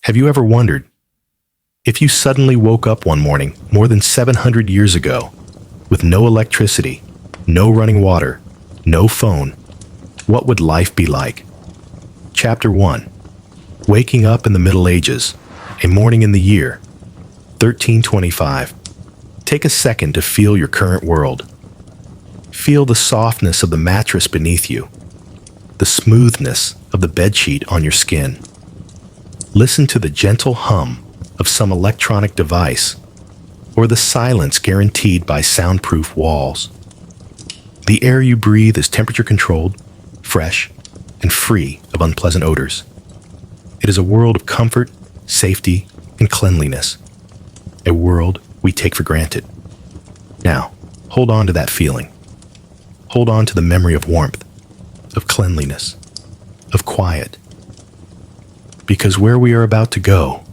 Have you ever wondered, if you suddenly woke up one morning more than 700 years ago, with no electricity, no running water, no phone, what would life be like? Chapter 1. Waking up in the Middle Ages, a morning in the year 1325. Take a second to feel your current world. Feel the softness of the mattress beneath you, the smoothness of the bedsheet on your skin. Listen to the gentle hum of some electronic device, or the silence guaranteed by soundproof walls. The air you breathe is temperature-controlled, fresh, and free of unpleasant odors. It is a world of comfort, safety, and cleanliness. A world we take for granted. Now, hold on to that feeling. Hold on to the memory of warmth, of cleanliness, of quiet. Because where we are about to go,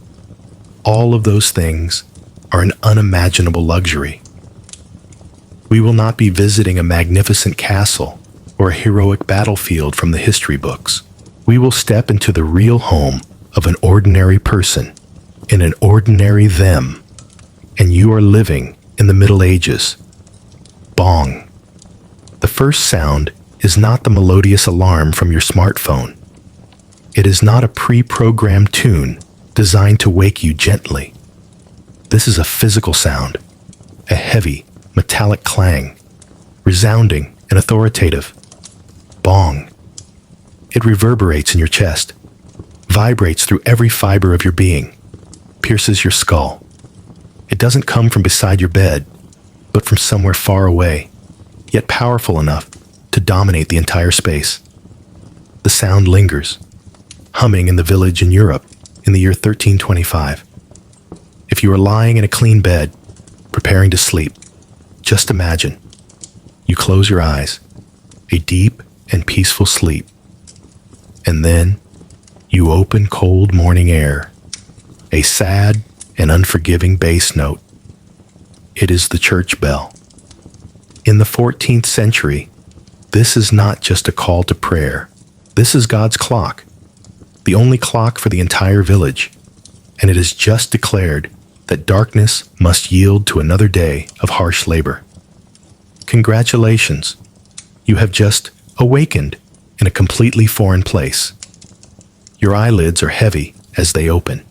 all of those things are an unimaginable luxury. We will not be visiting a magnificent castle or a heroic battlefield from the history books. We will step into the real home of an ordinary person in an ordinary them, and you are living in the Middle Ages. Bong. The first sound is not the melodious alarm from your smartphone. It is not a pre-programmed tune designed to wake you gently. This is a physical sound, a heavy, metallic clang, resounding and authoritative. Bong. It reverberates in your chest, vibrates through every fiber of your being, pierces your skull. It doesn't come from beside your bed, but from somewhere far away, yet powerful enough to dominate the entire space. The sound lingers, humming in the village in Europe in the year 1325. If you are lying in a clean bed, preparing to sleep, just imagine. You close your eyes, a deep and peaceful sleep. And then you open cold morning air, a sad and unforgiving bass note. It is the church bell. In the 14th century, this is not just a call to prayer. This is God's clock, the only clock for the entire village, and it is just declared that darkness must yield to another day of harsh labor. Congratulations, you have just awakened in a completely foreign place. Your eyelids are heavy as they open.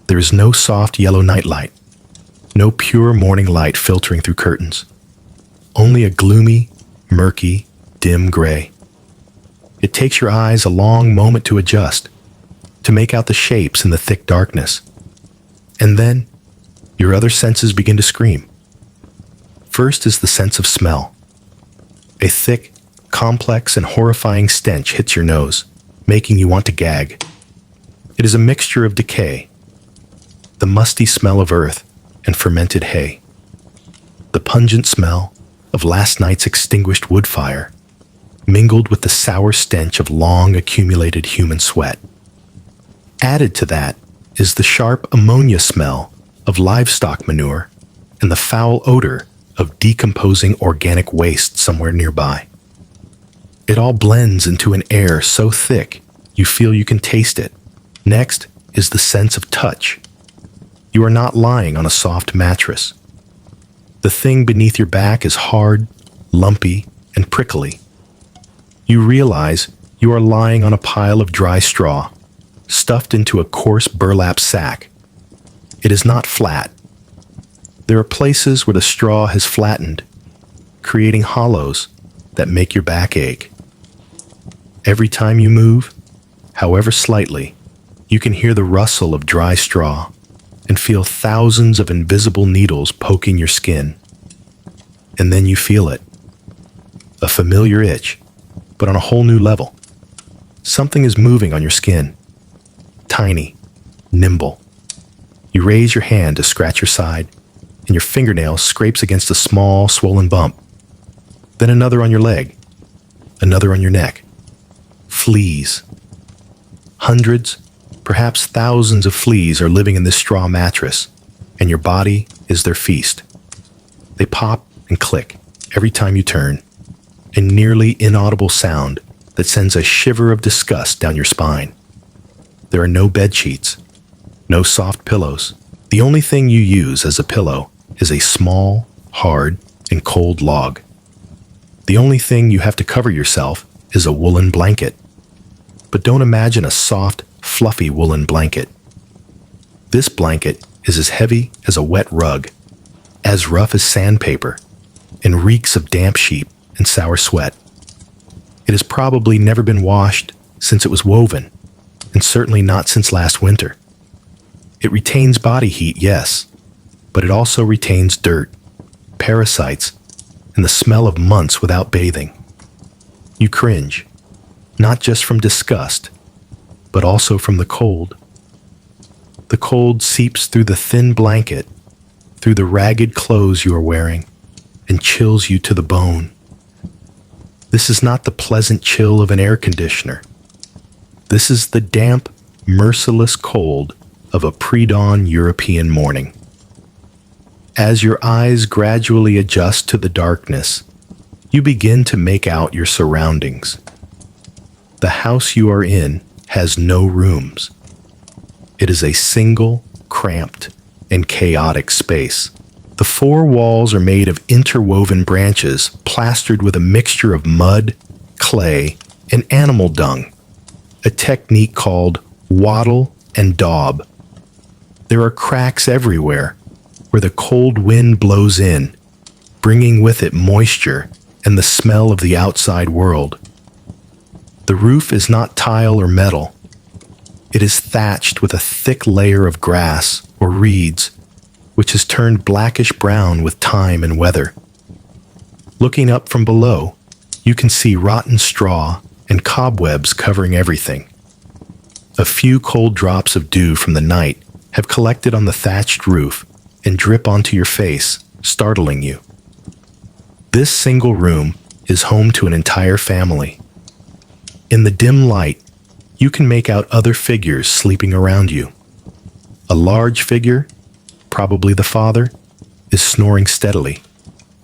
There is no soft yellow nightlight, no pure morning light filtering through curtains, only a gloomy, murky, dim gray. It takes your eyes a long moment to adjust, to make out the shapes in the thick darkness. And then, your other senses begin to scream. First is the sense of smell. A thick, complex, and horrifying stench hits your nose, making you want to gag. It is a mixture of decay, the musty smell of earth and fermented hay, the pungent smell of last night's extinguished wood fire, mingled with the sour stench of long accumulated human sweat. Added to that is the sharp ammonia smell of livestock manure and the foul odor of decomposing organic waste somewhere nearby. It all blends into an air so thick you feel you can taste it. Next is the sense of touch. You are not lying on a soft mattress. The thing beneath your back is hard, lumpy, and prickly. You realize you are lying on a pile of dry straw, stuffed into a coarse burlap sack. It is not flat. There are places where the straw has flattened, creating hollows that make your back ache. Every time you move, however slightly, you can hear the rustle of dry straw and feel thousands of invisible needles poking your skin. And then you feel it. A familiar itch, but on a whole new level. Something is moving on your skin. Tiny, nimble. You raise your hand to scratch your side, and your fingernail scrapes against a small, swollen bump. Then another on your leg, another on your neck. Fleas. Hundreds, perhaps thousands of fleas are living in this straw mattress, and your body is their feast. They pop and click every time you turn, a nearly inaudible sound that sends a shiver of disgust down your spine. There are no bed sheets, No soft pillows. The only thing you use as a pillow is a small, hard, and cold log. The only thing you have to cover yourself is a woolen blanket. But don't imagine a soft, fluffy woolen blanket. This blanket is as heavy as a wet rug, as rough as sandpaper, and reeks of damp sheep and sour sweat. It has probably never been washed since it was woven, and certainly not since last winter. It retains body heat, yes, but it also retains dirt, parasites, and the smell of months without bathing. You cringe, not just from disgust, but also from the cold. The cold seeps through the thin blanket, through the ragged clothes you are wearing, and chills you to the bone. This is not the pleasant chill of an air conditioner. This is the damp, merciless cold of a pre-dawn European morning. As your eyes gradually adjust to the darkness, you begin to make out your surroundings. The house you are in has no rooms. It is a single, cramped, and chaotic space. The four walls are made of interwoven branches plastered with a mixture of mud, clay, and animal dung, a technique called wattle and daub. There are cracks everywhere where the cold wind blows in, bringing with it moisture and the smell of the outside world. The roof is not tile or metal. It is thatched with a thick layer of grass or reeds, which has turned blackish brown with time and weather. Looking up from below, you can see rotten straw and cobwebs covering everything. A few cold drops of dew from the night have collected on the thatched roof and drip onto your face, startling you. This single room is home to an entire family. In the dim light, you can make out other figures sleeping around you. A large figure, probably the father, is snoring steadily,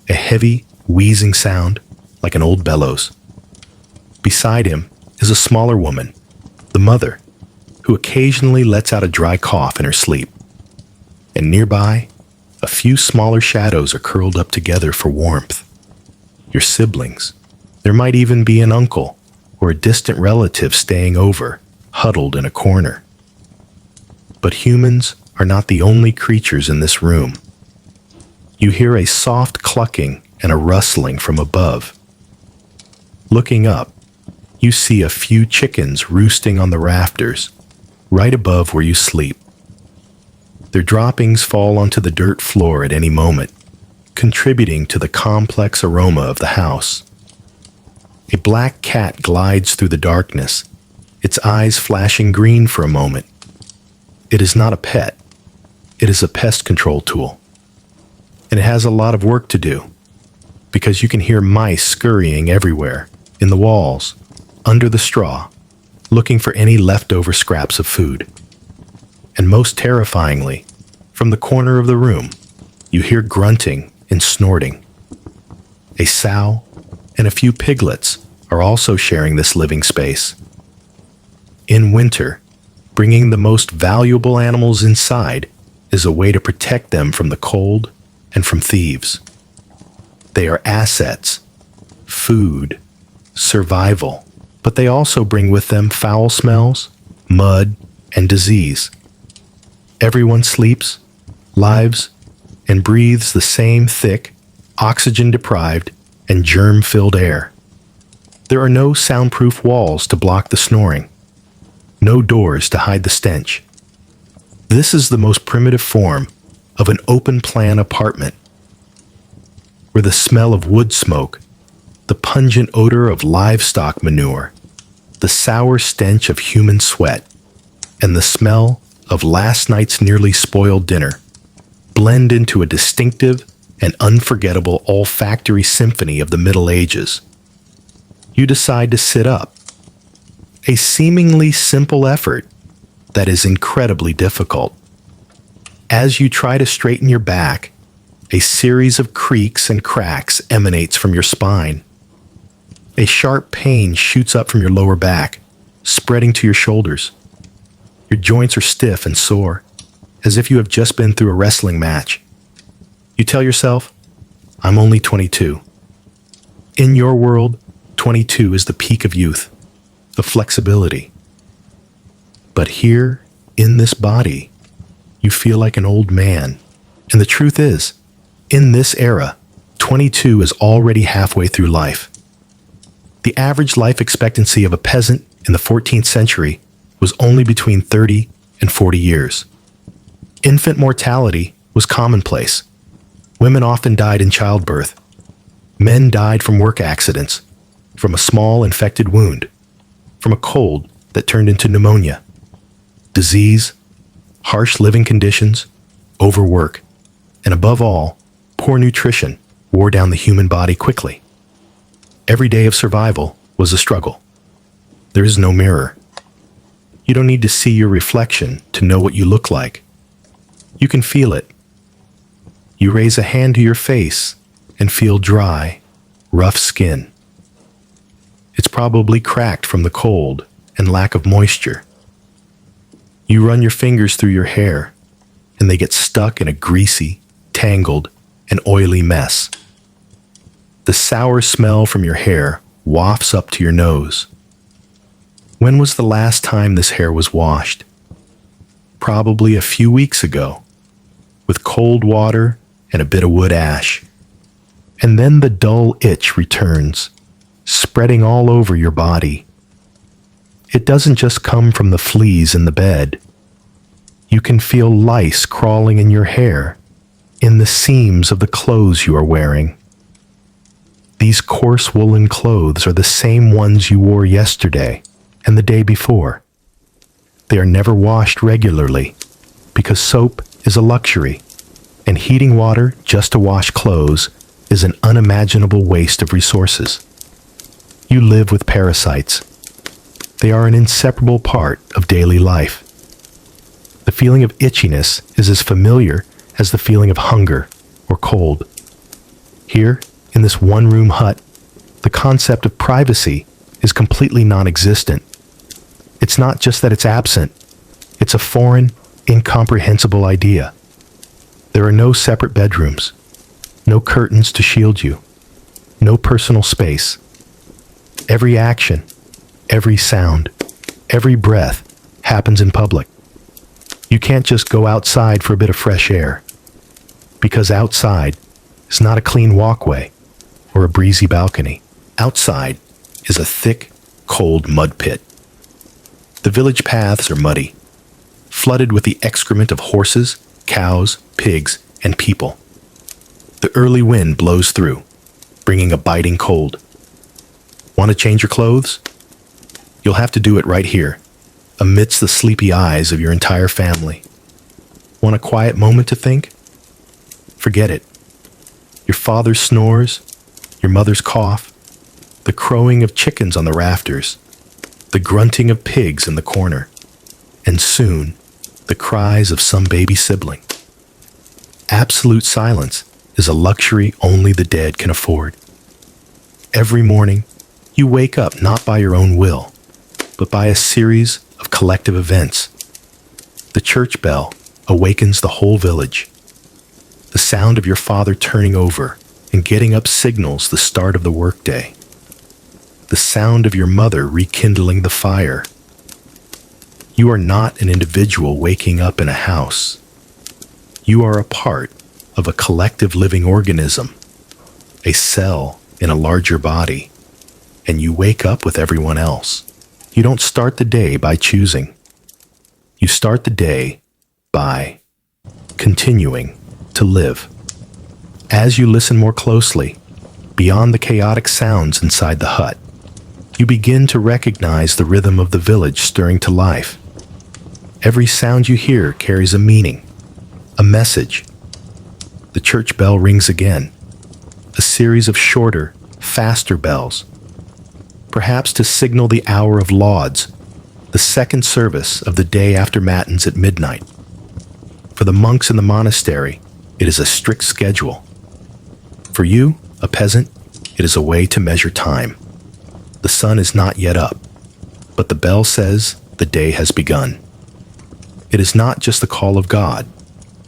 a heavy, wheezing sound like an old bellows. Beside him is a smaller woman, the mother, who occasionally lets out a dry cough in her sleep. And nearby, a few smaller shadows are curled up together for warmth. Your siblings. There might even be an uncle or a distant relative staying over, huddled in a corner. But humans are not the only creatures in this room. You hear a soft clucking and a rustling from above. Looking up, you see a few chickens roosting on the rafters, right above where you sleep. Their droppings fall onto the dirt floor at any moment, contributing to the complex aroma of the house. A black cat glides through the darkness, its eyes flashing green for a moment. It is not a pet. It is a pest control tool. And it has a lot of work to do, because you can hear mice scurrying everywhere, in the walls, under the straw, looking for any leftover scraps of food. And most terrifyingly, from the corner of the room, you hear grunting and snorting. A sow and a few piglets are also sharing this living space. In winter, bringing the most valuable animals inside is a way to protect them from the cold and from thieves. They are assets, food, survival, but they also bring with them foul smells, mud, and disease. Everyone sleeps, lives, and breathes the same thick, oxygen-deprived, and germ-filled air. There are no soundproof walls to block the snoring, no doors to hide the stench. This is the most primitive form of an open-plan apartment, where the smell of wood smoke, the pungent odor of livestock manure, the sour stench of human sweat, and the smell of last night's nearly spoiled dinner blend into a distinctive and unforgettable olfactory symphony of the Middle Ages. You decide to sit up, a seemingly simple effort that is incredibly difficult. As you try to straighten your back, a series of creaks and cracks emanates from your spine. A sharp pain shoots up from your lower back, spreading to your shoulders. Your joints are stiff and sore, as if you have just been through a wrestling match. You tell yourself, I'm only 22. In your world, 22 is the peak of youth, of flexibility. But here, in this body, you feel like an old man. And the truth is, in this era, 22 is already halfway through life. The average life expectancy of a peasant in the 14th century was only between 30 and 40 years. Infant mortality was commonplace. Women often died in childbirth. Men died from work accidents, from a small infected wound, from a cold that turned into pneumonia. Disease, harsh living conditions, overwork, and above all, poor nutrition wore down the human body quickly. Every day of survival was a struggle. There is no mirror. You don't need to see your reflection to know what you look like. You can feel it. You raise a hand to your face and feel dry, rough skin. It's probably cracked from the cold and lack of moisture. You run your fingers through your hair, and they get stuck in a greasy, tangled, and oily mess. The sour smell from your hair wafts up to your nose. When was the last time this hair was washed? Probably a few weeks ago, with cold water and a bit of wood ash. And then the dull itch returns, spreading all over your body. It doesn't just come from the fleas in the bed. You can feel lice crawling in your hair, in the seams of the clothes you are wearing. These coarse woolen clothes are the same ones you wore yesterday and the day before. They are never washed regularly because soap is a luxury, and heating water just to wash clothes is an unimaginable waste of resources. You live with parasites. They are an inseparable part of daily life. The feeling of itchiness is as familiar as the feeling of hunger or cold. Here, in this one-room hut, the concept of privacy is completely non-existent. It's not just that it's absent. It's a foreign, incomprehensible idea. There are no separate bedrooms, no curtains to shield you, no personal space. Every action, every sound, every breath happens in public. You can't just go outside for a bit of fresh air, because outside is not a clean walkway or a breezy balcony. Outside is a thick, cold mud pit. The village paths are muddy, flooded with the excrement of horses, cows, pigs, and people. The early wind blows through, bringing a biting cold. Want to change your clothes? You'll have to do it right here, amidst the sleepy eyes of your entire family. Want a quiet moment to think? Forget it. Your father's snores, your mother's cough, the crowing of chickens on the rafters, the grunting of pigs in the corner, and soon, the cries of some baby sibling. Absolute silence is a luxury only the dead can afford. Every morning, you wake up not by your own will, but by a series of collective events. The church bell awakens the whole village. The sound of your father turning over and getting up signals the start of the workday. The sound of your mother rekindling the fire. You are not an individual waking up in a house. You are a part of a collective living organism, a cell in a larger body, and you wake up with everyone else. You don't start the day by choosing. You start the day by continuing to live. As you listen more closely, beyond the chaotic sounds inside the hut, you begin to recognize the rhythm of the village stirring to life. Every sound you hear carries a meaning, a message. The church bell rings again, a series of shorter, faster bells, perhaps to signal the hour of lauds, the second service of the day after matins at midnight. For the monks in the monastery, it is a strict schedule. For you, a peasant, it is a way to measure time. The sun is not yet up, but the bell says the day has begun. It is not just the call of God,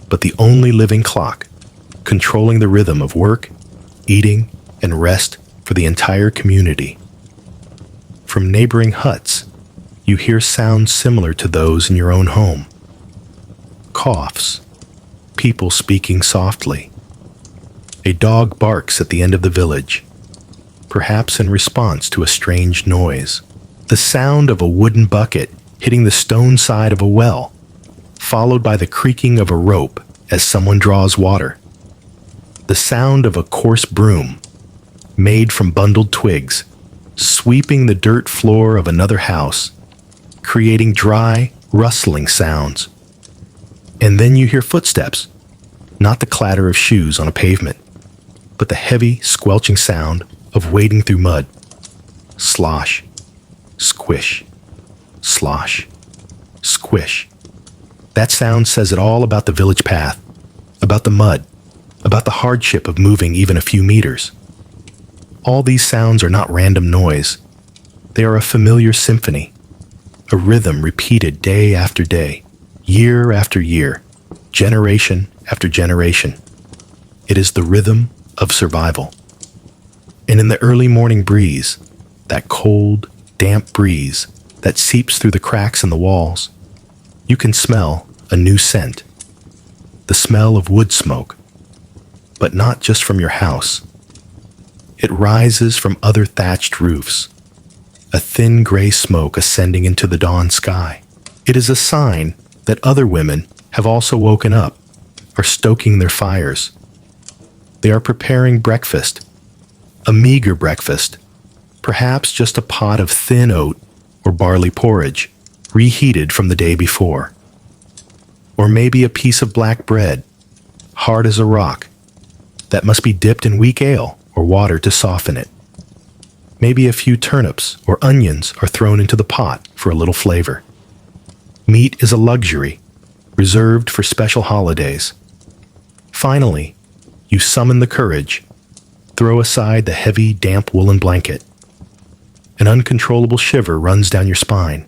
but the only living clock, controlling the rhythm of work, eating, and rest for the entire community. From neighboring huts, you hear sounds similar to those in your own home. Coughs, people speaking softly. A dog barks at the end of the village, perhaps in response to a strange noise. The sound of a wooden bucket hitting the stone side of a well, followed by the creaking of a rope as someone draws water. The sound of a coarse broom, made from bundled twigs, sweeping the dirt floor of another house, creating dry, rustling sounds. And then you hear footsteps, not the clatter of shoes on a pavement, but the heavy, squelching sound of wading through mud. Slosh, squish, slosh, squish. That sound says it all about the village path, about the mud, about the hardship of moving even a few meters. All these sounds are not random noise. They are a familiar symphony, a rhythm repeated day after day, year after year, generation after generation. It is the rhythm of survival. And in the early morning breeze, that cold, damp breeze that seeps through the cracks in the walls, you can smell a new scent. The smell of wood smoke, but not just from your house. It rises from other thatched roofs, a thin gray smoke ascending into the dawn sky. It is a sign that other women have also woken up, are stoking their fires. They are preparing breakfast, a meager breakfast, perhaps just a pot of thin oat or barley porridge, reheated from the day before. Or maybe a piece of black bread, hard as a rock, that must be dipped in weak ale or water to soften it. Maybe a few turnips or onions are thrown into the pot for a little flavor. Meat is a luxury, reserved for special holidays. Finally, you summon the courage, throw aside the heavy, damp woolen blanket. An uncontrollable shiver runs down your spine.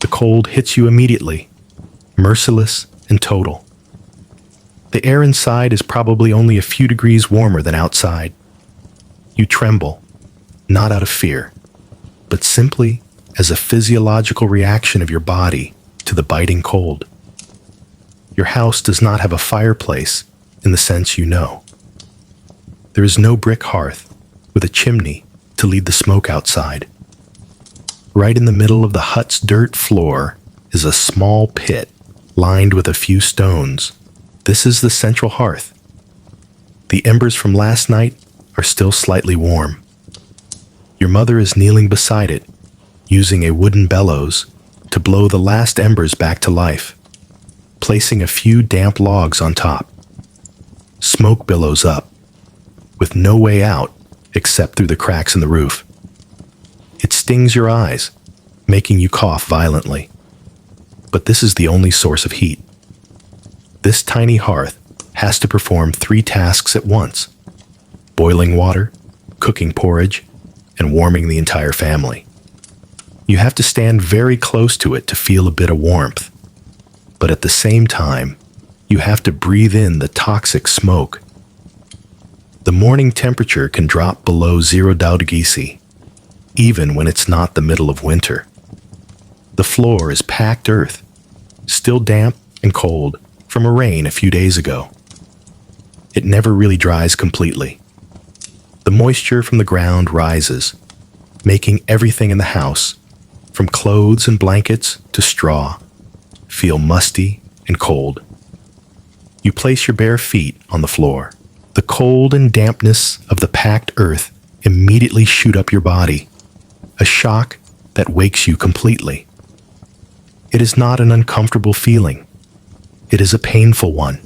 The cold hits you immediately, merciless and total. The air inside is probably only a few degrees warmer than outside. You tremble, not out of fear, but simply as a physiological reaction of your body to the biting cold. Your house does not have a fireplace in the sense you know. There is no brick hearth with a chimney to lead the smoke outside. Right in the middle of the hut's dirt floor is a small pit lined with a few stones. This is the central hearth. The embers from last night are still slightly warm. Your mother is kneeling beside it, using a wooden bellows to blow the last embers back to life, placing a few damp logs on top. Smoke billows up, with no way out except through the cracks in the roof. It stings your eyes, making you cough violently. But this is the only source of heat. This tiny hearth has to perform 3 tasks at once: boiling water, cooking porridge, and warming the entire family. You have to stand very close to it to feel a bit of warmth, but at the same time, you have to breathe in the toxic smoke. The morning temperature can drop below 0°C, even when it's not the middle of winter. The floor is packed earth, still damp and cold from a rain a few days ago. It never really dries completely. The moisture from the ground rises, making everything in the house, from clothes and blankets to straw, feel musty and cold. You place your bare feet on the floor. The cold and dampness of the packed earth immediately shoot up your body, a shock that wakes you completely. It is not an uncomfortable feeling. It is a painful one.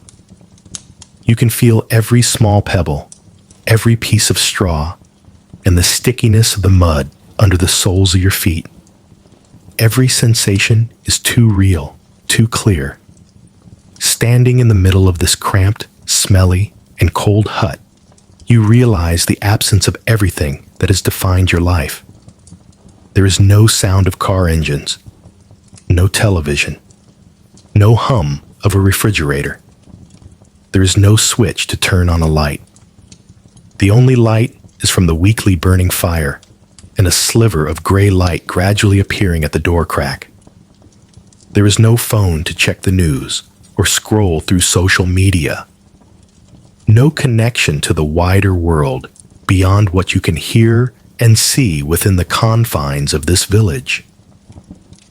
You can feel every small pebble, every piece of straw, and the stickiness of the mud under the soles of your feet. Every sensation is too real, too clear. Standing in the middle of this cramped, smelly, and cold hut, you realize the absence of everything that has defined your life. There is no sound of car engines, no television, no hum of a refrigerator. There is no switch to turn on a light. The only light is from the weakly burning fire and a sliver of gray light gradually appearing at the door crack. There is no phone to check the news or scroll through social media. No connection to the wider world beyond what you can hear and see within the confines of this village.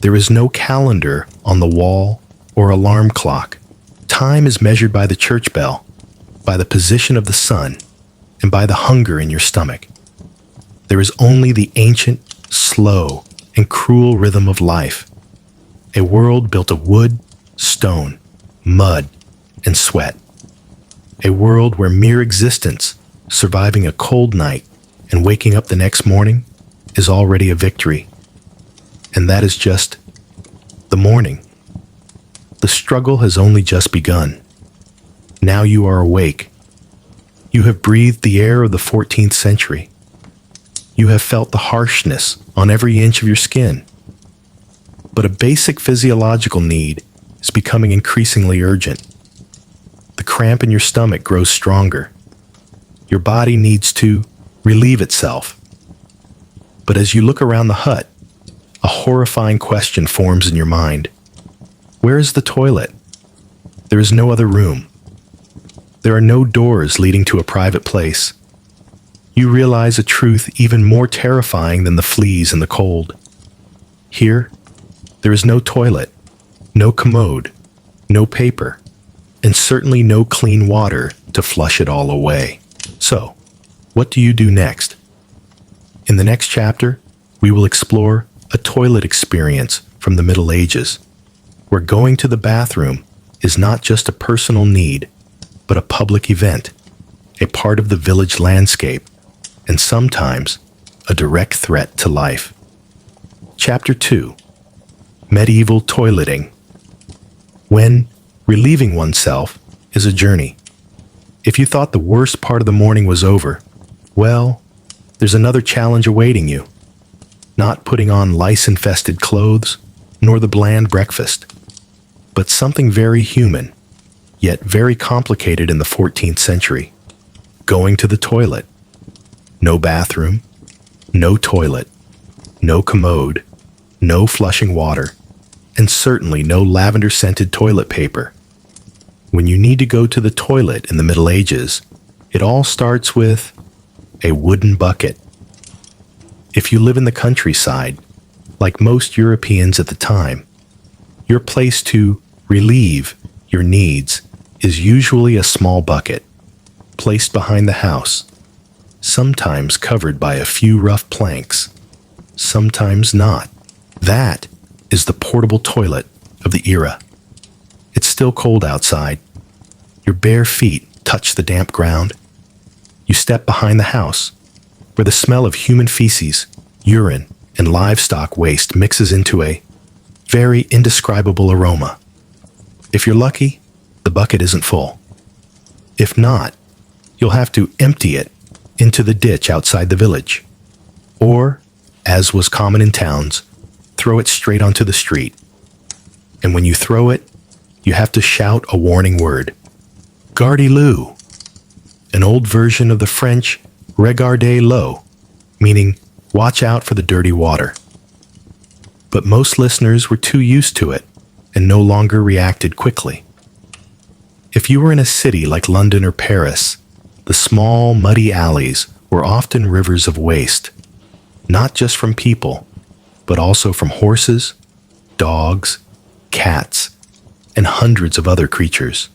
There is no calendar on the wall or alarm clock. Time is measured by the church bell, by the position of the sun, and by the hunger in your stomach. There is only the ancient, slow, and cruel rhythm of life. A world built of wood, stone, mud, and sweat. A world where mere existence, surviving a cold night and waking up the next morning, is already a victory. And that is just the morning. The struggle has only just begun. Now you are awake. You have breathed the air of the 14th century. You have felt the harshness on every inch of your skin. But a basic physiological need is becoming increasingly urgent. The cramp in your stomach grows stronger. Your body needs to relieve itself. But as you look around the hut, a horrifying question forms in your mind. Where is the toilet? There is no other room. There are no doors leading to a private place. You realize a truth even more terrifying than the fleas and the cold. Here, there is no toilet, no commode, no paper, and certainly no clean water to flush it all away. So, what do you do next? In the next chapter, we will explore a toilet experience from the Middle Ages, where going to the bathroom is not just a personal need, but a public event, a part of the village landscape, and sometimes a direct threat to life. Chapter 2. Medieval Toileting. When relieving oneself is a journey. If you thought the worst part of the morning was over, well, there's another challenge awaiting you. Not putting on lice-infested clothes, nor the bland breakfast, but something very human, yet very complicated in the 14th century. Going to the toilet. No bathroom, no toilet, no commode, no flushing water, and certainly no lavender-scented toilet paper. When you need to go to the toilet in the Middle Ages, it all starts with a wooden bucket. If you live in the countryside, like most Europeans at the time, your place to relieve your needs is usually a small bucket, placed behind the house, sometimes covered by a few rough planks, sometimes not. That is the portable toilet of the era. It's still cold outside. Your bare feet touch the damp ground. You step behind the house, where the smell of human feces, urine, and livestock waste mixes into a very indescribable aroma. If you're lucky, the bucket isn't full. If not, you'll have to empty it into the ditch outside the village. Or, as was common in towns, throw it straight onto the street. And when you throw it, you have to shout a warning word. Gardez-le, an old version of the French regardez-l'eau, meaning watch out for the dirty water. But most listeners were too used to it and no longer reacted quickly. If you were in a city like London or Paris, the small, muddy alleys were often rivers of waste, not just from people, but also from horses, dogs, cats, and hundreds of other creatures.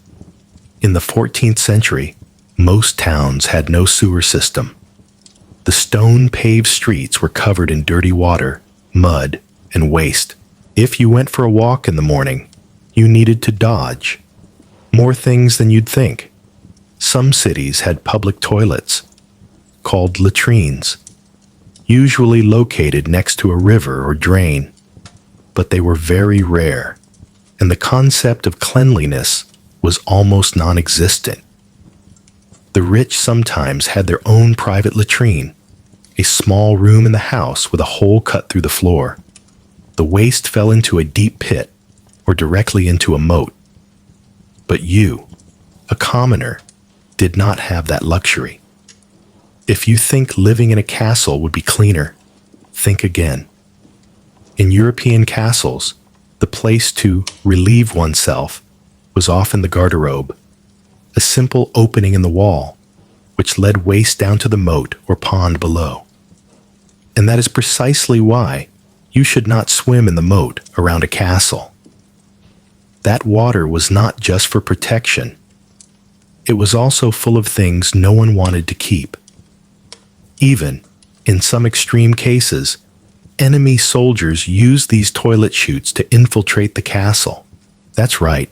In the 14th century, most towns had no sewer system. The stone-paved streets were covered in dirty water, mud, and waste. If you went for a walk in the morning, you needed to dodge more things than you'd think. Some cities had public toilets, called latrines, usually located next to a river or drain, but they were very rare, and the concept of cleanliness was almost non-existent. The rich sometimes had their own private latrine, a small room in the house with a hole cut through the floor. The waste fell into a deep pit, or directly into a moat. But you, a commoner, did not have that luxury. If you think living in a castle would be cleaner, think again. In European castles, the place to relieve oneself was often the garderobe, a simple opening in the wall, which led waist down to the moat or pond below. And that is precisely why you should not swim in the moat around a castle. That water was not just for protection. It was also full of things no one wanted to keep. Even, in some extreme cases, enemy soldiers used these toilet chutes to infiltrate the castle. That's right,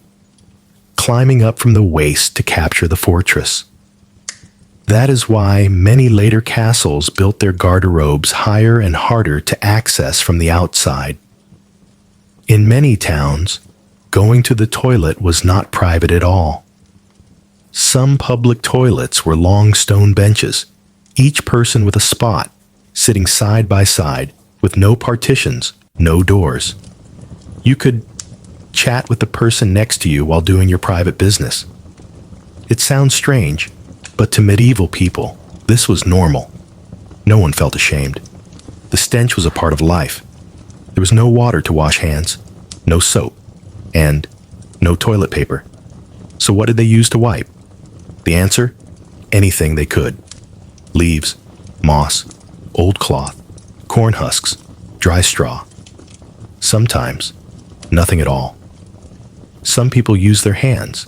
climbing up from the waist to capture the fortress. That is why many later castles built their garderobes higher and harder to access from the outside. In many towns, going to the toilet was not private at all. Some public toilets were long stone benches, each person with a spot, sitting side by side, with no partitions, no doors. You could chat with the person next to you while doing your private business. It sounds strange, but to medieval people, this was normal. No one felt ashamed. The stench was a part of life. There was no water to wash hands, no soap, and no toilet paper. So what did they use to wipe? The answer? Anything they could. Leaves, moss, old cloth, corn husks, dry straw. Sometimes, nothing at all. Some people use their hands,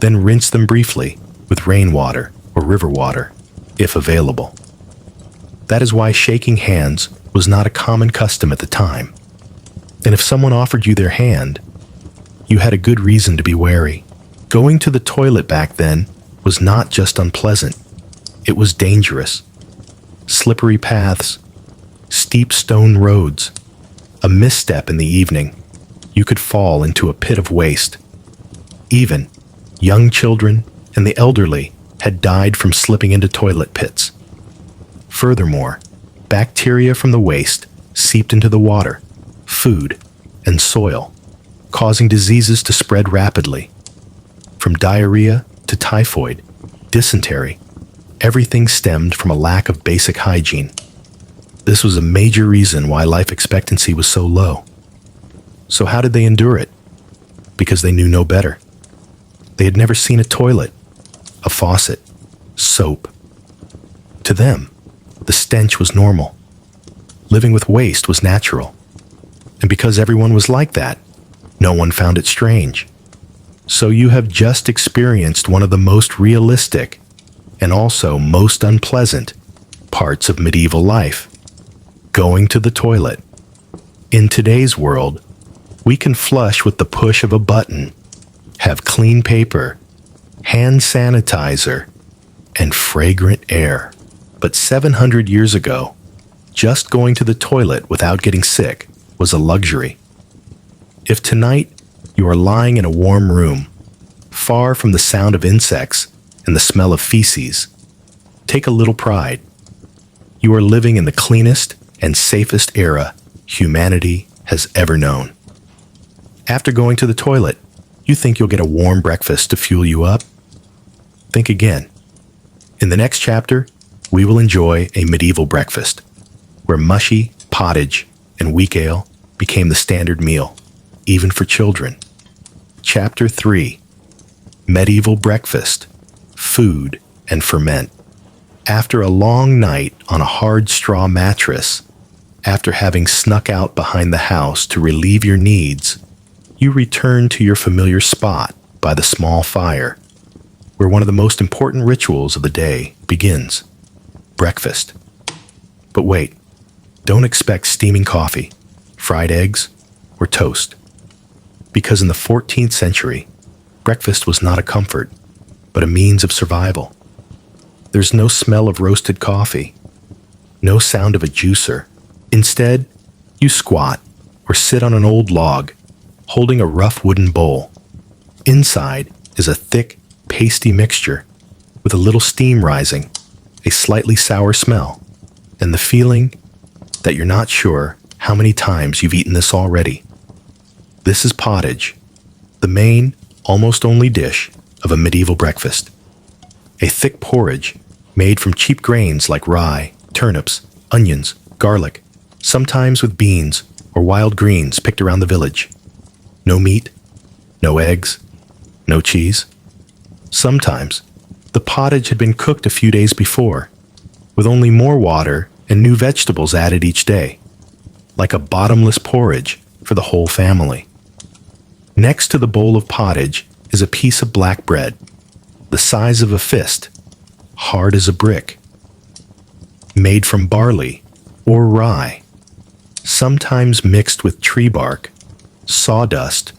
then rinse them briefly with rainwater or river water, if available. That is why shaking hands was not a common custom at the time. And if someone offered you their hand, you had a good reason to be wary. Going to the toilet back then was not just unpleasant, it was dangerous. Slippery paths, steep stone roads, a misstep in the evening, you could fall into a pit of waste. Even young children and the elderly had died from slipping into toilet pits. Furthermore, bacteria from the waste seeped into the water, food, and soil, causing diseases to spread rapidly. From diarrhea to typhoid, dysentery, everything stemmed from a lack of basic hygiene. This was a major reason why life expectancy was so low. So how did they endure it? Because they knew no better. They had never seen a toilet, a faucet, soap. To them, the stench was normal. Living with waste was natural. And because everyone was like that, no one found it strange. So you have just experienced one of the most realistic and also most unpleasant parts of medieval life: going to the toilet. In today's world, we can flush with the push of a button, have clean paper, hand sanitizer, and fragrant air. But 700 years ago, just going to the toilet without getting sick was a luxury. If tonight you are lying in a warm room, far from the sound of insects and the smell of feces, take a little pride. You are living in the cleanest and safest era humanity has ever known. After going to the toilet, you think you'll get a warm breakfast to fuel you up? Think again. In the next chapter, we will enjoy a medieval breakfast, where mushy pottage and weak ale became the standard meal, even for children. Chapter 3: Medieval Breakfast, Food and Ferment. After a long night on a hard straw mattress, after having snuck out behind the house to relieve your needs, you return to your familiar spot by the small fire, where one of the most important rituals of the day begins: breakfast. But wait, don't expect steaming coffee, fried eggs, or toast. Because in the 14th century, breakfast was not a comfort, but a means of survival. There's no smell of roasted coffee, no sound of a juicer. Instead, you squat or sit on an old log, holding a rough wooden bowl. Inside is a thick, pasty mixture with a little steam rising, a slightly sour smell, and the feeling that you're not sure how many times you've eaten this already. This is pottage, the main, almost only dish of a medieval breakfast. A thick porridge made from cheap grains like rye, turnips, onions, garlic, sometimes with beans or wild greens picked around the village. No meat, no eggs, no cheese. Sometimes the pottage had been cooked a few days before, with only more water and new vegetables added each day, like a bottomless porridge for the whole family. Next to the bowl of pottage is a piece of black bread, the size of a fist, hard as a brick, made from barley or rye, sometimes mixed with tree bark, sawdust,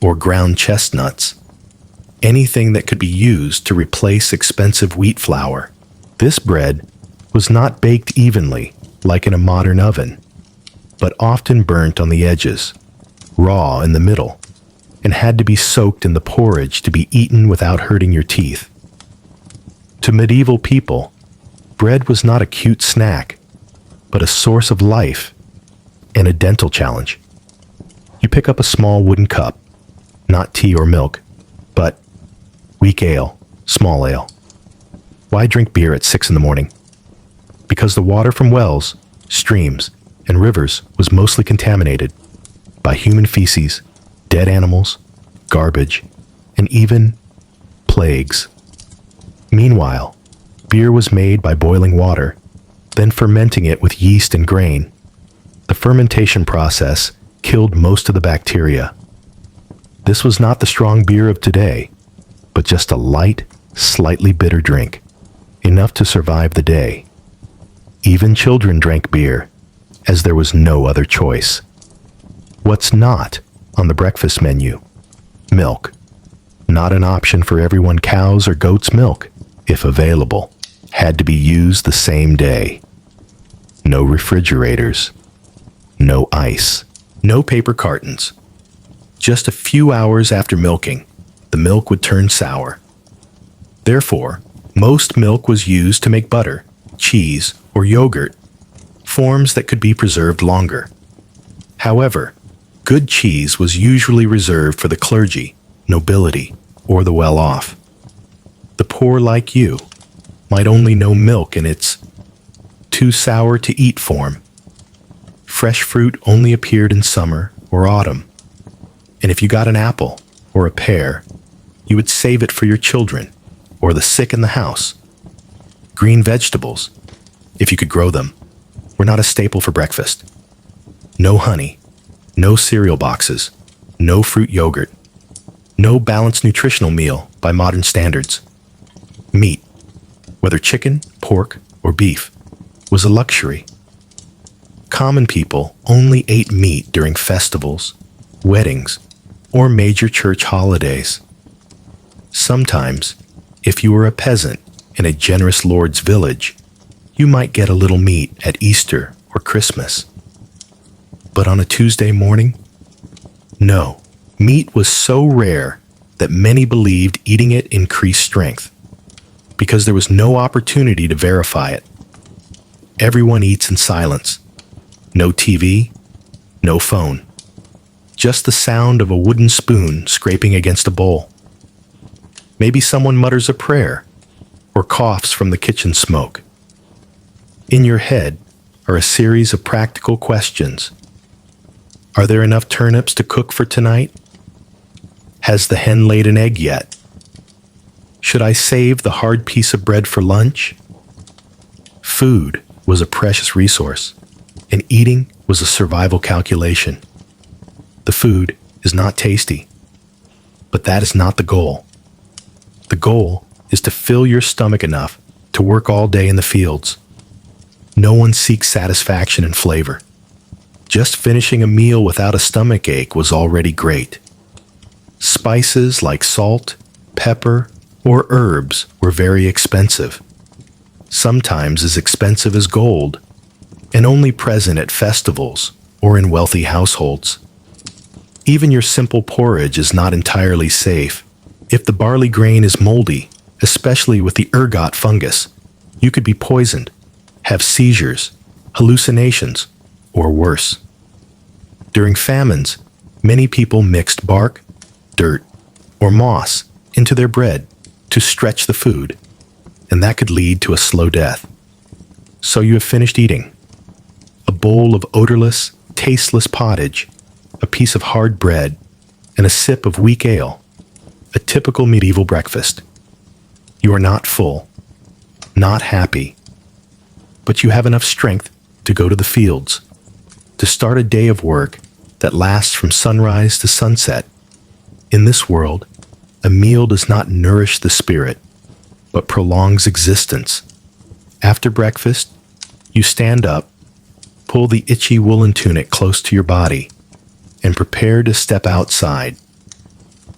or ground chestnuts, anything that could be used to replace expensive wheat flour. This bread was not baked evenly like in a modern oven, but often burnt on the edges, raw in the middle, and had to be soaked in the porridge to be eaten without hurting your teeth. To medieval people, bread was not a cute snack, but a source of life and a dental challenge. You pick up a small wooden cup, not tea or milk, but weak ale, small ale. Why drink beer at 6 in the morning? Because the water from wells, streams, and rivers was mostly contaminated by human feces, dead animals, garbage, and even plagues. Meanwhile, beer was made by boiling water, then fermenting it with yeast and grain. The fermentation process killed most of the bacteria. This was not the strong beer of today, but just a light, slightly bitter drink, enough to survive the day. Even children drank beer, as there was no other choice. What's not on the breakfast menu? Milk. Not an option for everyone. Cows' or goats' milk, if available, had to be used the same day. No refrigerators. No ice. No paper cartons. Just a few hours after milking, the milk would turn sour. Therefore, most milk was used to make butter, cheese, or yogurt, forms that could be preserved longer. However, good cheese was usually reserved for the clergy, nobility, or the well-off. The poor like you might only know milk in its too sour to eat form. Fresh fruit only appeared in summer or autumn, and if you got an apple or a pear, you would save it for your children or the sick in the house. Green vegetables, if you could grow them, were not a staple for breakfast. No honey, no cereal boxes, no fruit yogurt, no balanced nutritional meal by modern standards. Meat, whether chicken, pork, or beef, was a luxury. Common people only ate meat during festivals, weddings, or major church holidays. Sometimes, if you were a peasant in a generous lord's village, you might get a little meat at Easter or Christmas. But on a Tuesday morning? No, meat was so rare that many believed eating it increased strength, because there was no opportunity to verify it. Everyone eats in silence. No TV, no phone. Just the sound of a wooden spoon scraping against a bowl. Maybe someone mutters a prayer or coughs from the kitchen smoke. In your head are a series of practical questions. Are there enough turnips to cook for tonight? Has the hen laid an egg yet? Should I save the hard piece of bread for lunch? Food was a precious resource, and eating was a survival calculation. The food is not tasty, but that is not the goal. The goal is to fill your stomach enough to work all day in the fields. No one seeks satisfaction in flavor. Just finishing a meal without a stomach ache was already great. Spices like salt, pepper, or herbs were very expensive, sometimes as expensive as gold, and only present at festivals or in wealthy households. Even your simple porridge is not entirely safe. If the barley grain is moldy, especially with the ergot fungus, you could be poisoned, have seizures, hallucinations, or worse. During famines, Many people mixed bark, dirt, or moss into their bread to stretch the food, and that could lead to a slow death. So you have finished eating. A bowl of odorless, tasteless pottage, a piece of hard bread, and a sip of weak ale, a typical medieval breakfast. You are not full, not happy, but you have enough strength to go to the fields, to start a day of work that lasts from sunrise to sunset. In this world, a meal does not nourish the spirit, but prolongs existence. After breakfast, you stand up, pull the itchy woolen tunic close to your body, and prepare to step outside,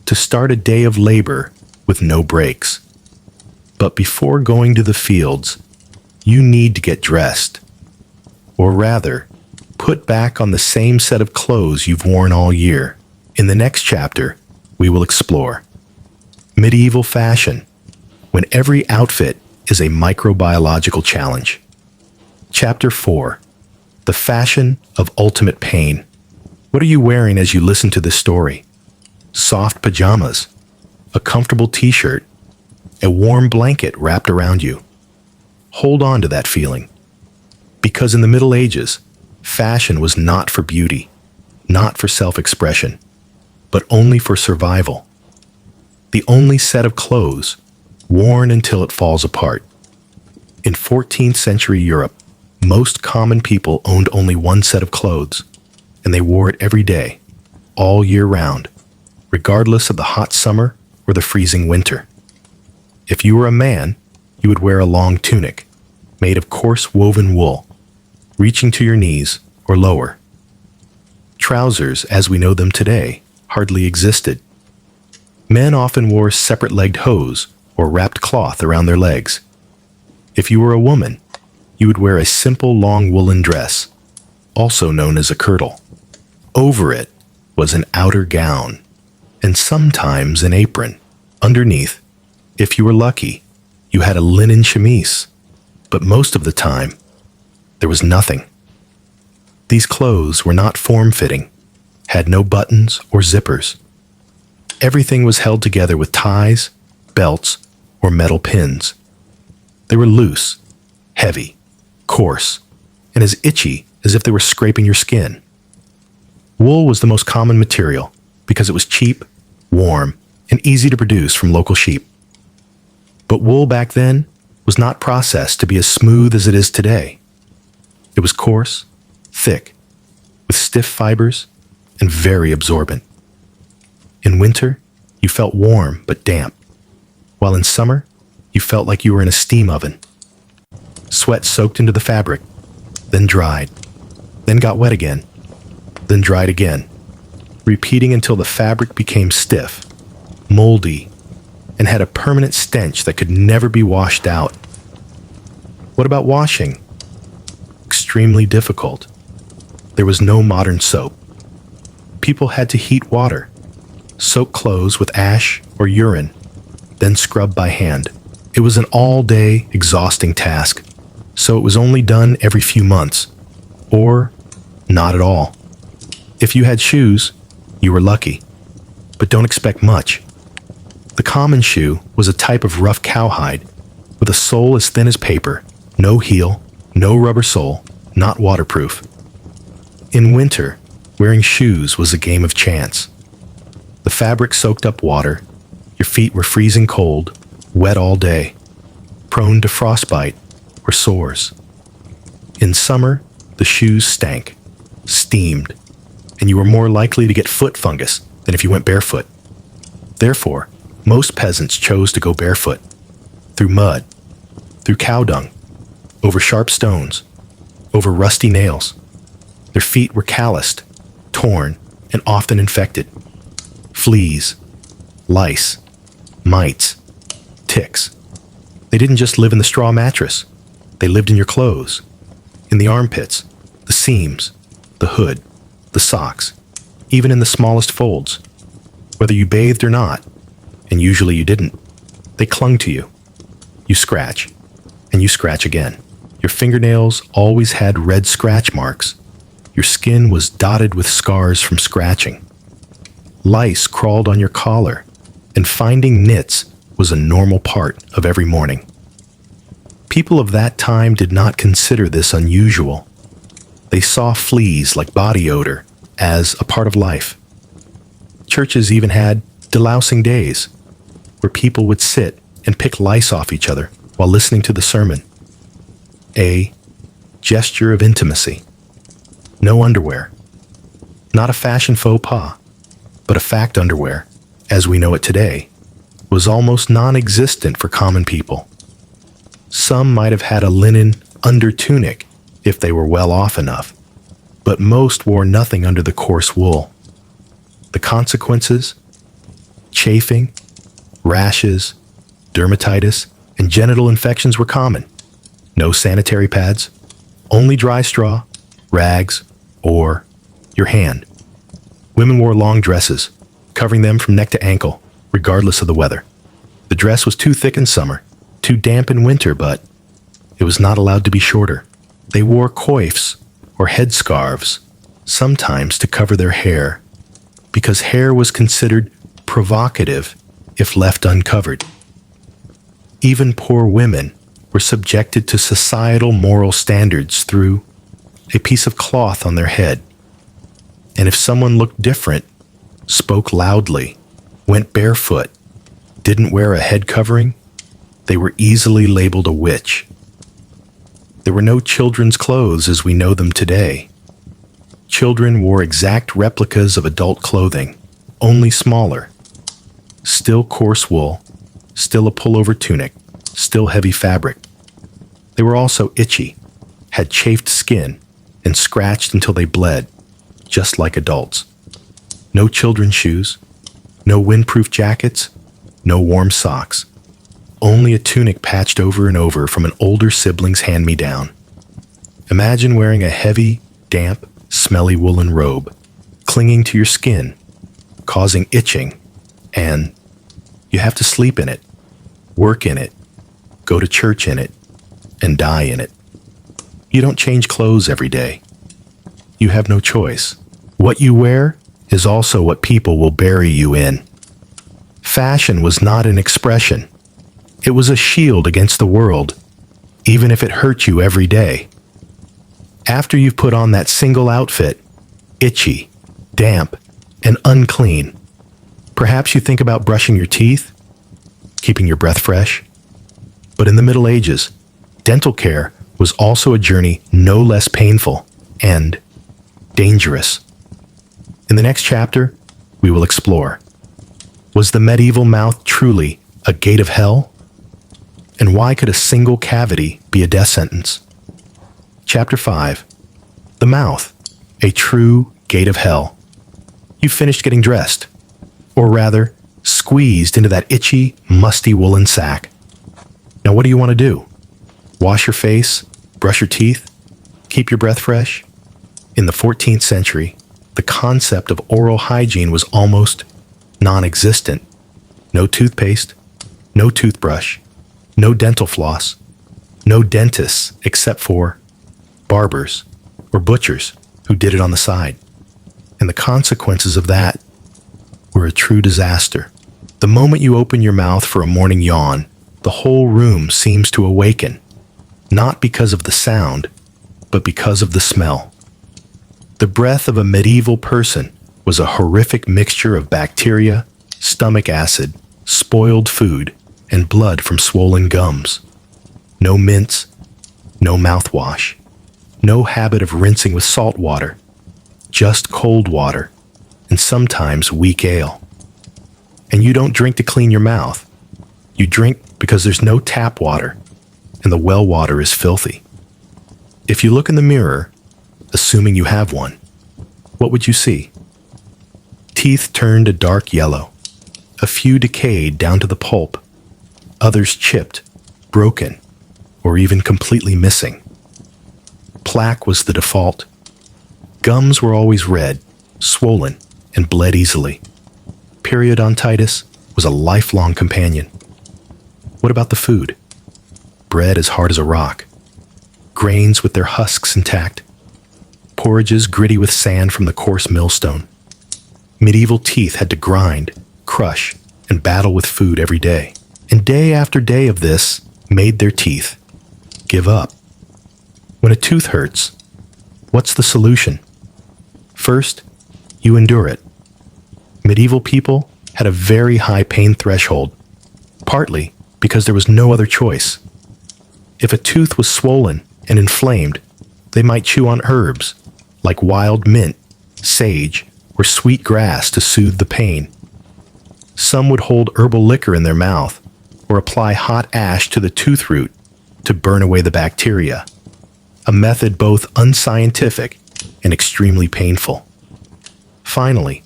to start a day of labor with no breaks. But before going to the fields, you need to get dressed, or rather, put back on the same set of clothes you've worn all year. In the next chapter, we will explore medieval fashion, when every outfit is a microbiological challenge. Chapter 4, the fashion of ultimate pain. What are you wearing as you listen to this story? Soft pajamas, a comfortable t-shirt, a warm blanket wrapped around you. Hold on to that feeling. Because in the Middle Ages, fashion was not for beauty, not for self-expression, but only for survival. The only set of clothes worn until it falls apart. In 14th century Europe, most common people owned only one set of clothes, and they wore it every day, all year round, regardless of the hot summer or the freezing winter. If you were a man, you would wear a long tunic, made of coarse woven wool, reaching to your knees or lower. Trousers, as we know them today, hardly existed. Men often wore separate-legged hose or wrapped cloth around their legs. If you were a woman, you would wear a simple long woolen dress, also known as a kirtle. Over it was an outer gown, and sometimes an apron. Underneath, if you were lucky, you had a linen chemise, but most of the time, there was nothing. These clothes were not form-fitting, had no buttons or zippers. Everything was held together with ties, belts, or metal pins. They were loose, heavy, coarse, and as itchy as if they were scraping your skin. Wool was the most common material because it was cheap, warm, and easy to produce from local sheep. But wool back then was not processed to be as smooth as it is today. It was coarse, thick, with stiff fibers, and very absorbent. In winter, you felt warm but damp, while in summer, you felt like you were in a steam oven. Sweat soaked into the fabric, then dried, then got wet again, then dried again, repeating until the fabric became stiff, moldy, and had a permanent stench that could never be washed out. What about washing? Extremely difficult. There was no modern soap. People had to heat water, soak clothes with ash or urine, then scrub by hand. It was an all-day, exhausting task, so it was only done every few months, or not at all. If you had shoes, you were lucky, but don't expect much. The common shoe was a type of rough cowhide, with a sole as thin as paper, no heel, no rubber sole, not waterproof. In winter, wearing shoes was a game of chance. The fabric soaked up water, your feet were freezing cold, wet all day, prone to frostbite or sores. In summer, the shoes stank, steamed, and you were more likely to get foot fungus than if you went barefoot. Therefore, most peasants chose to go barefoot, through mud, through cow dung, over sharp stones, over rusty nails. Their feet were calloused, torn, and often infected. Fleas, lice, mites, ticks. They didn't just live in the straw mattress. They lived in your clothes, in the armpits, the seams, the hood, the socks, even in the smallest folds. Whether you bathed or not, and usually you didn't, they clung to you. You scratch, and you scratch again. Your fingernails always had red scratch marks. Your skin was dotted with scars from scratching. Lice crawled on your collar, and finding nits was a normal part of every morning. People of that time did not consider this unusual. They saw fleas like body odor as a part of life. Churches even had delousing days, where people would sit and pick lice off each other while listening to the sermon. A gesture of intimacy. No underwear. Not a fashion faux pas, but a fact underwear, as we know it today, was almost non-existent for common people. Some might have had a linen under tunic if they were well off enough, but most wore nothing under the coarse wool. The consequences? Chafing, rashes, dermatitis, and genital infections were common. No sanitary pads, only dry straw, rags, or your hand. Women wore long dresses, covering them from neck to ankle, regardless of the weather. The dress was too thick in summer, too damp in winter, but it was not allowed to be shorter. They wore coifs, or headscarves, sometimes to cover their hair, because hair was considered provocative if left uncovered. Even poor women were subjected to societal moral standards through a piece of cloth on their head. And if someone looked different, spoke loudly, went barefoot, didn't wear a head covering, they were easily labeled a witch. There were no children's clothes as we know them today. Children wore exact replicas of adult clothing, only smaller. Still coarse wool, still a pullover tunic, still heavy fabric. They were also itchy, had chafed skin, and scratched until they bled, just like adults. No children's shoes, no windproof jackets, no warm socks. Only a tunic patched over and over from an older sibling's hand-me-down. Imagine wearing a heavy, damp, smelly woolen robe, clinging to your skin, causing itching, and you have to sleep in it, work in it, go to church in it, and die in it. You don't change clothes every day. You have no choice. What you wear is also what people will bury you in. Fashion was not an expression. It was a shield against the world, even if it hurt you every day. After you've put on that single outfit, itchy, damp, and unclean, perhaps you think about brushing your teeth, keeping your breath fresh. But in the Middle Ages, dental care was also a journey no less painful and dangerous. In the next chapter, we will explore: was the medieval mouth truly a gate of hell? And why could a single cavity be a death sentence? Chapter 5. The mouth, a true gate of hell. You finished getting dressed, or rather, squeezed into that itchy, musty woolen sack. Now what do you want to do? Wash your face, brush your teeth, keep your breath fresh? In the 14th century, the concept of oral hygiene was almost non-existent. No toothpaste, no toothbrush, no dental floss, no dentists except for barbers or butchers who did it on the side. And the consequences of that were a true disaster. The moment you open your mouth for a morning yawn, the whole room seems to awaken, not because of the sound, but because of the smell. The breath of a medieval person was a horrific mixture of bacteria, stomach acid, spoiled food, and blood from swollen gums. No mints, no mouthwash, no habit of rinsing with salt water, just cold water, and sometimes weak ale. And you don't drink to clean your mouth. You drink because there's no tap water, and the well water is filthy. If you look in the mirror, assuming you have one, what would you see? Teeth turned a dark yellow, a few decayed down to the pulp, others chipped, broken, or even completely missing. Plaque was the default. Gums were always red, swollen, and bled easily. Periodontitis was a lifelong companion. What about the food? Bread as hard as a rock, grains with their husks intact, porridges gritty with sand from the coarse millstone. Medieval teeth had to grind, crush, and battle with food every day. And day after day of this made their teeth give up. When a tooth hurts, what's the solution? First, you endure it. Medieval people had a very high pain threshold, partly because there was no other choice. If a tooth was swollen and inflamed, they might chew on herbs like wild mint, sage, or sweet grass to soothe the pain. Some would hold herbal liquor in their mouth or apply hot ash to the tooth root to burn away the bacteria, a method both unscientific and extremely painful. Finally,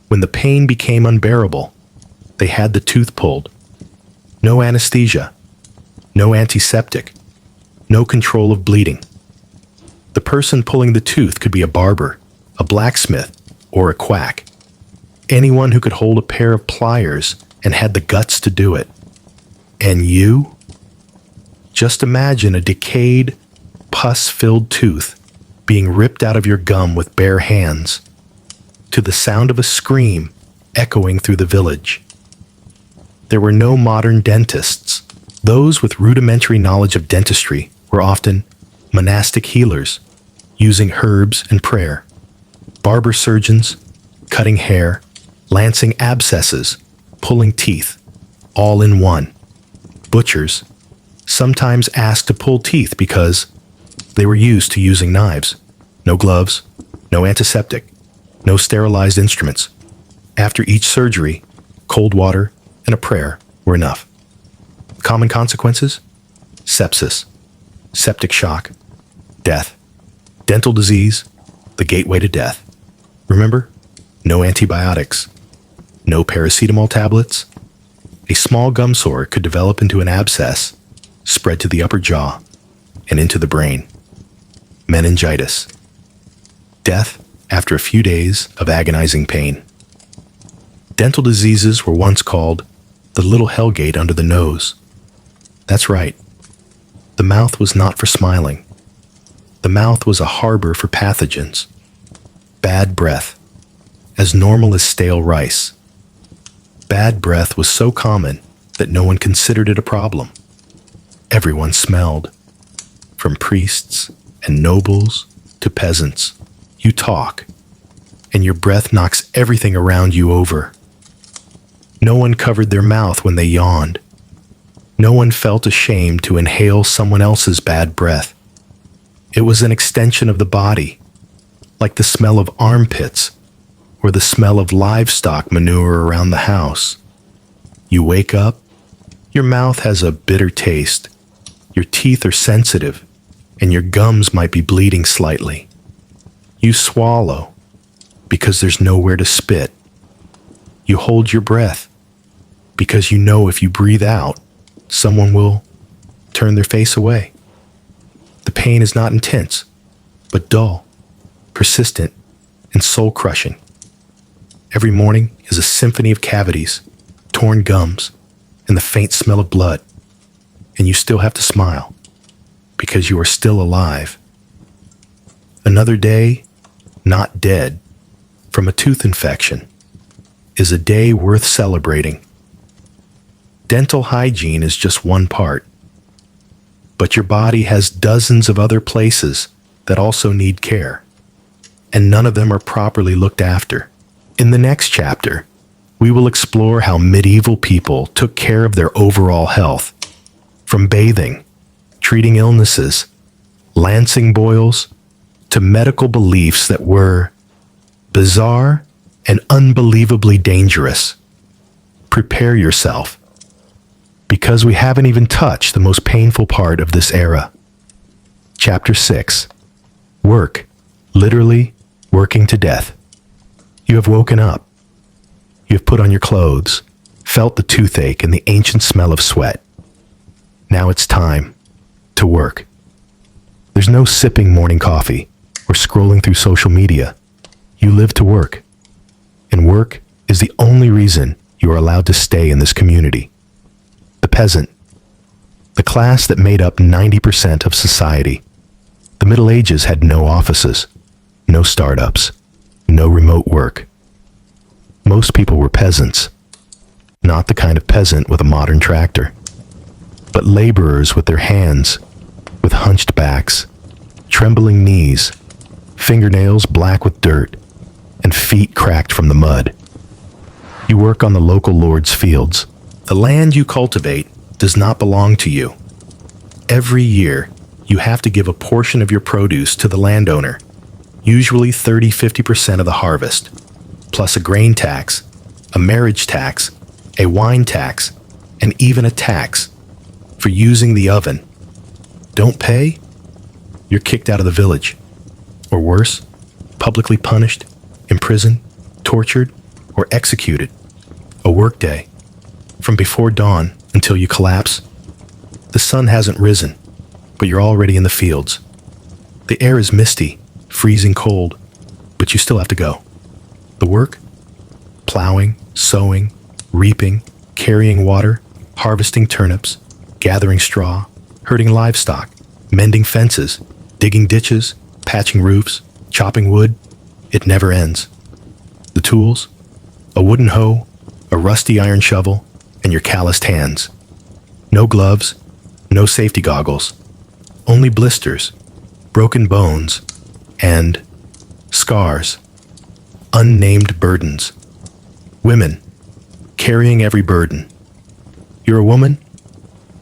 when the pain became unbearable, they had the tooth pulled. No anesthesia, no antiseptic, no control of bleeding. The person pulling the tooth could be a barber, a blacksmith, or a quack. Anyone who could hold a pair of pliers and had the guts to do it. And you? Just imagine a decayed, pus-filled tooth being ripped out of your gum with bare hands, to the sound of a scream echoing through the village. There were no modern dentists. Those with rudimentary knowledge of dentistry were often monastic healers, using herbs and prayer. Barber surgeons, cutting hair, lancing abscesses, pulling teeth, all in one. Butchers, sometimes asked to pull teeth because they were used to using knives. No gloves, no antiseptic, no sterilized instruments. After each surgery, cold water and a prayer were enough. Common consequences? Sepsis, septic shock, death. Dental disease, the gateway to death. Remember? No antibiotics, no paracetamol tablets. A small gum sore could develop into an abscess, spread to the upper jaw, and into the brain. Meningitis. Death after a few days of agonizing pain. Dental diseases were once called the little hellgate under the nose. That's right. The mouth was not for smiling. The mouth was a harbor for pathogens. Bad breath, as normal as stale rice. Bad breath was so common that no one considered it a problem. Everyone smelled. From priests and nobles to peasants. You talk, and your breath knocks everything around you over. No one covered their mouth when they yawned. No one felt ashamed to inhale someone else's bad breath. It was an extension of the body, like the smell of armpits or the smell of livestock manure around the house. You wake up, your mouth has a bitter taste, your teeth are sensitive, and your gums might be bleeding slightly. You swallow because there's nowhere to spit. You hold your breath because you know if you breathe out, someone will turn their face away. The pain is not intense, but dull, persistent, and soul-crushing. Every morning is a symphony of cavities, torn gums, and the faint smell of blood. And you still have to smile, because you are still alive. Another day, not dead, from a tooth infection, is a day worth celebrating. Dental hygiene is just one part, but your body has dozens of other places that also need care, and none of them are properly looked after. In the next chapter, we will explore how medieval people took care of their overall health, from bathing, treating illnesses, lancing boils, to medical beliefs that were bizarre and unbelievably dangerous. Prepare yourself, because we haven't even touched the most painful part of this era. Chapter 6. Work, literally working to death. You have woken up. You have put on your clothes, felt the toothache and the ancient smell of sweat. Now it's time to work. There's no sipping morning coffee or scrolling through social media. You live to work. And work is the only reason you are allowed to stay in this community. The peasant, the class that made up 90% of society. The Middle Ages had no offices, no startups, no remote work. Most people were peasants, not the kind of peasant with a modern tractor, but laborers with their hands, with hunched backs, trembling knees, fingernails black with dirt, and feet cracked from the mud. You work on the local lord's fields. The land you cultivate does not belong to you. Every year, you have to give a portion of your produce to the landowner, usually 30–50% of the harvest, plus a grain tax, a marriage tax, a wine tax, and even a tax for using the oven. Don't pay? You're kicked out of the village. Or worse, publicly punished, imprisoned, tortured, or executed. A workday, from before dawn until you collapse. The sun hasn't risen, but you're already in the fields. The air is misty, freezing cold, but you still have to go. The work? Plowing, sowing, reaping, carrying water, harvesting turnips, gathering straw, herding livestock, mending fences, digging ditches, patching roofs, chopping wood. It never ends. The tools? A wooden hoe, a rusty iron shovel, and your calloused hands. No gloves, no safety goggles, only blisters, broken bones, and scars. Unnamed burdens. Women, carrying every burden. You're a woman?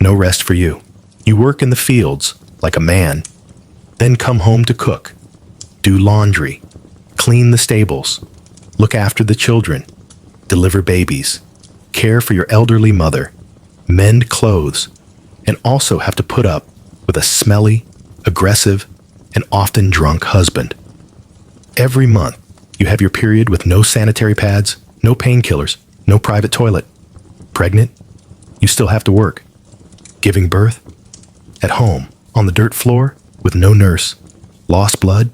No rest for you. You work in the fields like a man, then come home to cook, do laundry, clean the stables, look after the children, deliver babies, care for your elderly mother, mend clothes, and also have to put up with a smelly, aggressive, and often drunk husband. Every month, you have your period with no sanitary pads, no painkillers, no private toilet. Pregnant? You still have to work. Giving birth? At home, on the dirt floor, with no nurse. Lost blood?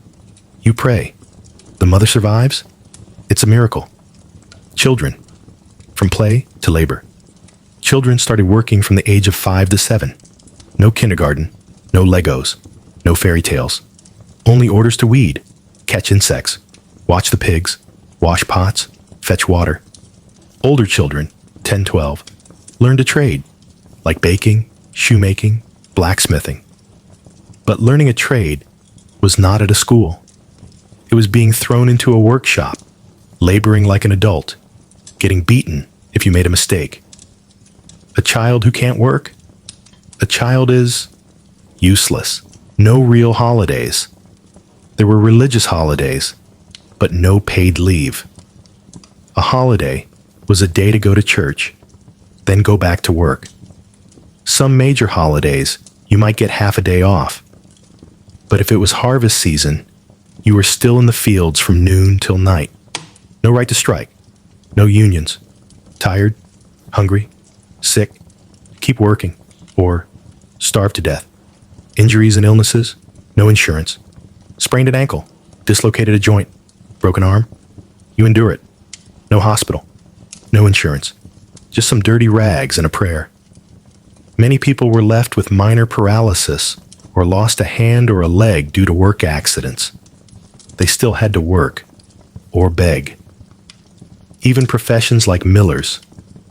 You pray. The mother survives? It's a miracle. Children. From play to labor. Children started working from the age of 5 to 7. No kindergarten, no Legos, no fairy tales. Only orders to weed, catch insects, watch the pigs, wash pots, fetch water. Older children, 10–12, learned a trade, like baking, shoemaking, blacksmithing. But learning a trade was not at a school. It was being thrown into a workshop, laboring like an adult, getting beaten if you made a mistake. A child who can't work? A child is useless. No real holidays. There were religious holidays, but no paid leave. A holiday was a day to go to church, then go back to work. Some major holidays, you might get half a day off. But if it was harvest season, you were still in the fields from noon till night. No right to strike. No unions. Tired, hungry, sick, keep working, or starve to death. Injuries and illnesses, no insurance. Sprained an ankle, dislocated a joint, broken arm. You endure it. No hospital, no insurance. Just some dirty rags and a prayer. Many people were left with minor paralysis or lost a hand or a leg due to work accidents. They still had to work or beg. Even professions like millers,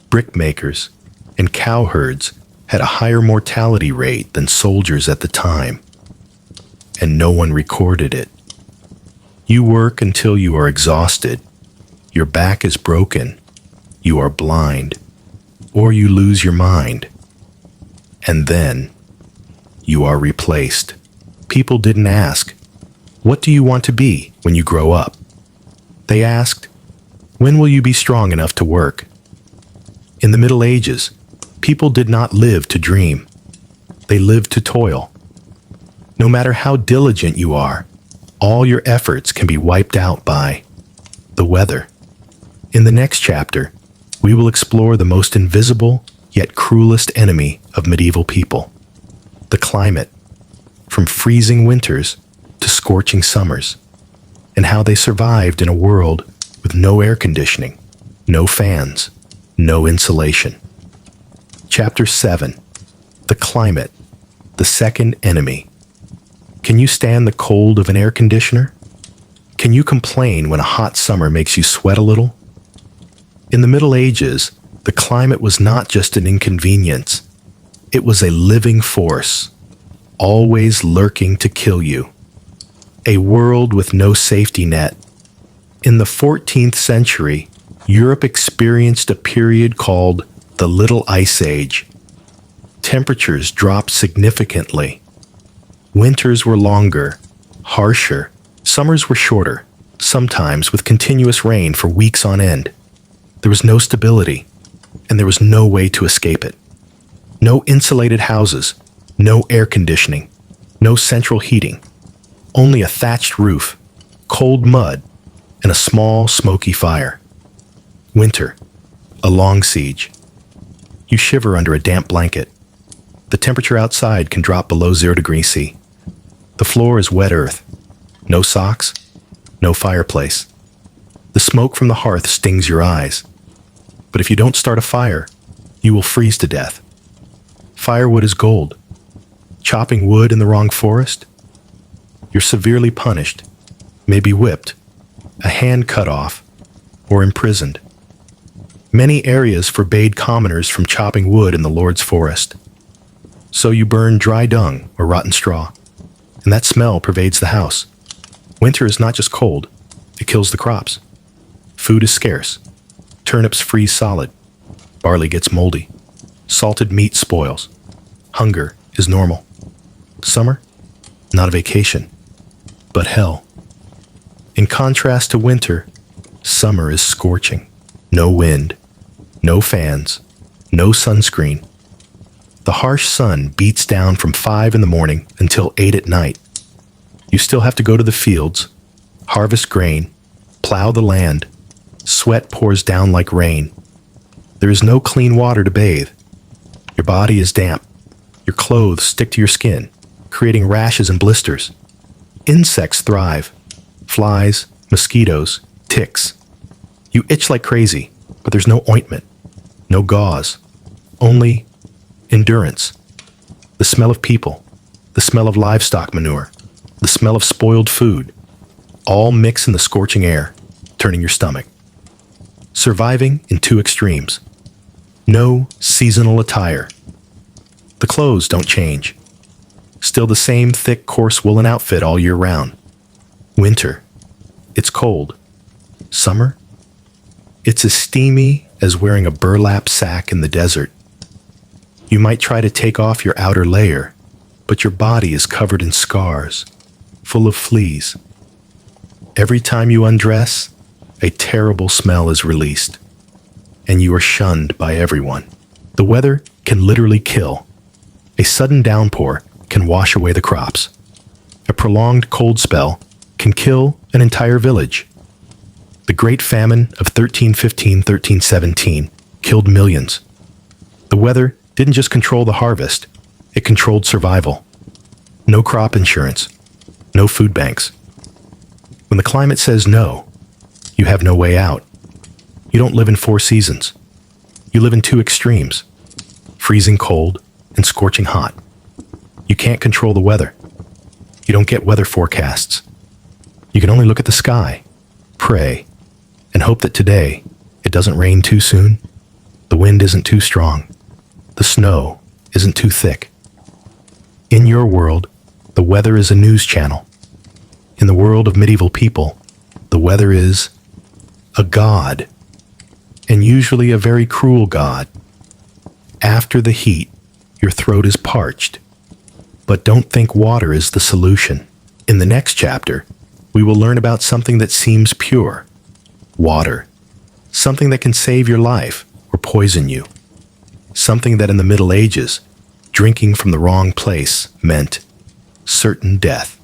brickmakers, and cowherds had a higher mortality rate than soldiers at the time, and no one recorded it. You work until you are exhausted, your back is broken, you are blind, or you lose your mind, and then you are replaced. People didn't ask, "What do you want to be when you grow up?" They asked, "When will you be strong enough to work?" In the Middle Ages, people did not live to dream. They lived to toil. No matter how diligent you are, all your efforts can be wiped out by the weather. In the next chapter, we will explore the most invisible yet cruelest enemy of medieval people, the climate, from freezing winters to scorching summers, and how they survived in a world with no air conditioning, no fans, no insulation. Chapter 7. The Climate, the Second Enemy. Can you stand the cold of an air conditioner? Can you complain when a hot summer makes you sweat a little? In the Middle Ages, the climate was not just an inconvenience. It was a living force, always lurking to kill you. A world with no safety net. In the 14th century, Europe experienced a period called the Little Ice Age. Temperatures dropped significantly. Winters were longer, harsher. Summers were shorter, sometimes with continuous rain for weeks on end. There was no stability, and there was no way to escape it. No insulated houses, no air conditioning, no central heating. Only a thatched roof, cold mud, and a small, smoky fire. Winter, a long siege. You shiver under a damp blanket. The temperature outside can drop below 0 degrees C. The floor is wet earth. No socks, no fireplace. The smoke from the hearth stings your eyes. But if you don't start a fire, you will freeze to death. Firewood is gold. Chopping wood in the wrong forest? You're severely punished, maybe whipped, a hand cut off, or imprisoned. Many areas forbade commoners from chopping wood in the Lord's forest. So you burn dry dung or rotten straw, and that smell pervades the house. Winter is not just cold, it kills the crops. Food is scarce. Turnips freeze solid. Barley gets moldy. Salted meat spoils. Hunger is normal. Summer? Not a vacation, but hell. In contrast to winter, summer is scorching. No wind, no fans, no sunscreen. The harsh sun beats down from 5 in the morning until 8 at night. You still have to go to the fields, harvest grain, plow the land. Sweat pours down like rain. There is no clean water to bathe. Your body is damp. Your clothes stick to your skin, creating rashes and blisters. Insects thrive. Flies, mosquitoes, ticks. You itch like crazy, but there's no ointment, no gauze, only endurance. The smell of people, the smell of livestock manure, the smell of spoiled food, all mix in the scorching air, turning your stomach. Surviving in two extremes. No seasonal attire. The clothes don't change. Still the same thick, coarse woolen outfit all year round. Winter. It's cold. Summer. It's as steamy as wearing a burlap sack in the desert. You might try to take off your outer layer, but your body is covered in scars, full of fleas. Every time you undress, a terrible smell is released, and you are shunned by everyone. The weather can literally kill. A sudden downpour can wash away the crops. A prolonged cold spell can kill an entire village. The Great Famine of 1315-1317 killed millions. The weather didn't just control the harvest, it controlled survival. No crop insurance, no food banks. When the climate says no, you have no way out. You don't live in 4 seasons. You live in 2 extremes, freezing cold and scorching hot. You can't control the weather. You don't get weather forecasts. You can only look at the sky, pray, and hope that today it doesn't rain too soon, the wind isn't too strong, the snow isn't too thick. In your world, the weather is a news channel. In the world of medieval people, the weather is a god, and usually a very cruel god. After the heat, your throat is parched. But don't think water is the solution. In the next chapter, we will learn about something that seems pure. Water. Something that can save your life or poison you. Something that in the Middle Ages, drinking from the wrong place meant certain death.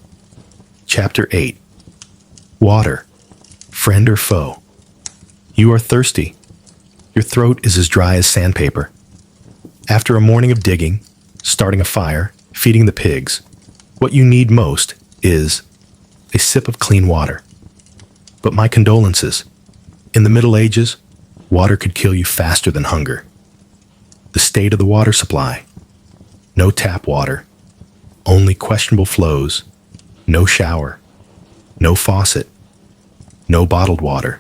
Chapter 8. Water. Friend or foe? You are thirsty. Your throat is as dry as sandpaper. After a morning of digging, starting a fire, feeding the pigs, what you need most is a sip of clean water. But my condolences. In the Middle Ages, water could kill you faster than hunger. The state of the water supply. No tap water. Only questionable flows. No shower. No faucet. No bottled water.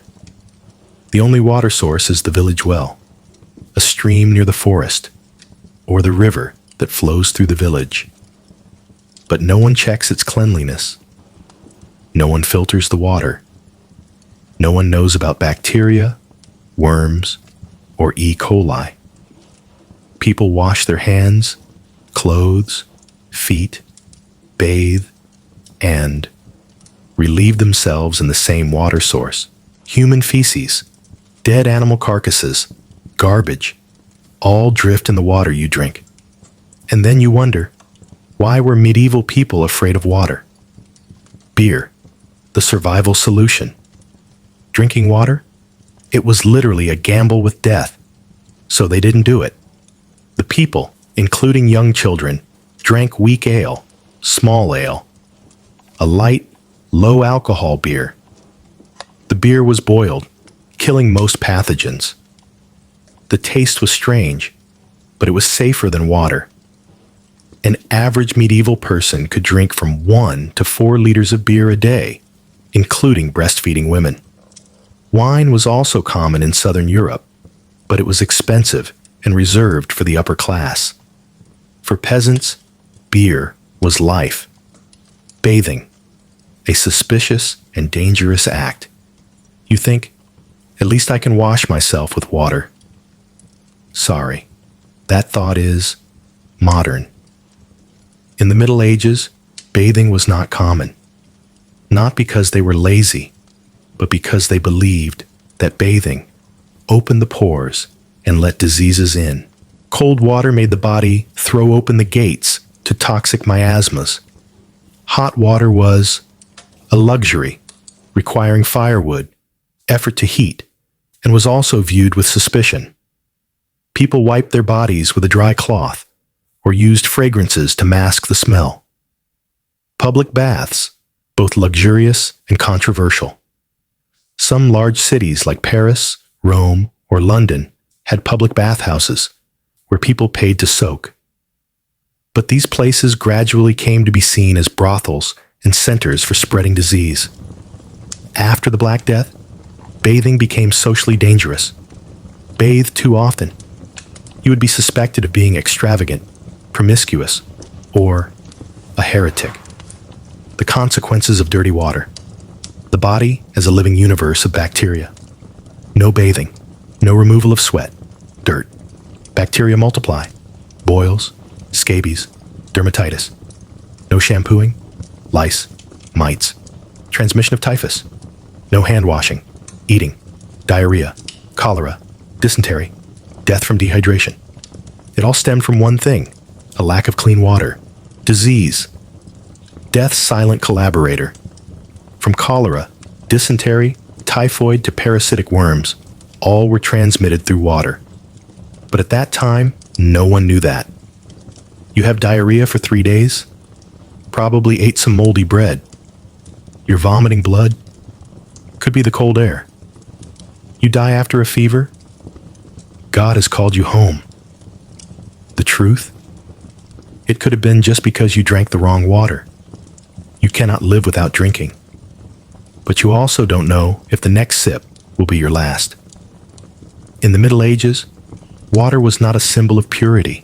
The only water source is the village well, a stream near the forest, or the river that flows through the village. But no one checks its cleanliness. No one filters the water. No one knows about bacteria, worms, or E. coli. People wash their hands, clothes, feet, bathe, and relieve themselves in the same water source. Human feces, dead animal carcasses, garbage, all drift in the water you drink. And then you wonder, why were medieval people afraid of water? Beer, the survival solution. Drinking water? It was literally a gamble with death, so they didn't do it. The people, including young children, drank weak ale, small ale, a light, low-alcohol beer. The beer was boiled, killing most pathogens. The taste was strange, but it was safer than water. An average medieval person could drink from 1 to 4 liters of beer a day, including breastfeeding women. Wine was also common in southern Europe, but it was expensive and reserved for the upper class. For peasants, beer was life. Bathing, a suspicious and dangerous act. You think, at least I can wash myself with water. Sorry, that thought is modern. In the Middle Ages, bathing was not common. Not because they were lazy, but because they believed that bathing opened the pores and let diseases in. Cold water made the body throw open the gates to toxic miasmas. Hot water was a luxury, requiring firewood, effort to heat, and was also viewed with suspicion. People wiped their bodies with a dry cloth or used fragrances to mask the smell. Public baths, both luxurious and controversial. Some large cities like Paris, Rome, or London had public bathhouses where people paid to soak. But these places gradually came to be seen as brothels and centers for spreading disease. After the Black Death, bathing became socially dangerous. Bathe too often. You would be suspected of being extravagant, promiscuous, or a heretic. The consequences of dirty water. The body as a living universe of bacteria. No bathing, no removal of sweat, dirt. Bacteria multiply. Boils, scabies, dermatitis. No shampooing, lice, mites. Transmission of typhus. No hand washing, eating, diarrhea, cholera, dysentery, death from dehydration. It all stemmed from one thing, a lack of clean water. Disease. Death's silent collaborator. From cholera, dysentery, typhoid to parasitic worms, all were transmitted through water. But at that time, no one knew that. You have diarrhea for 3 days? Probably ate some moldy bread. You're vomiting blood? Could be the cold air. You die after a fever? God has called you home. The truth? It could have been just because you drank the wrong water. You cannot live without drinking. But you also don't know if the next sip will be your last. In the Middle Ages, water was not a symbol of purity.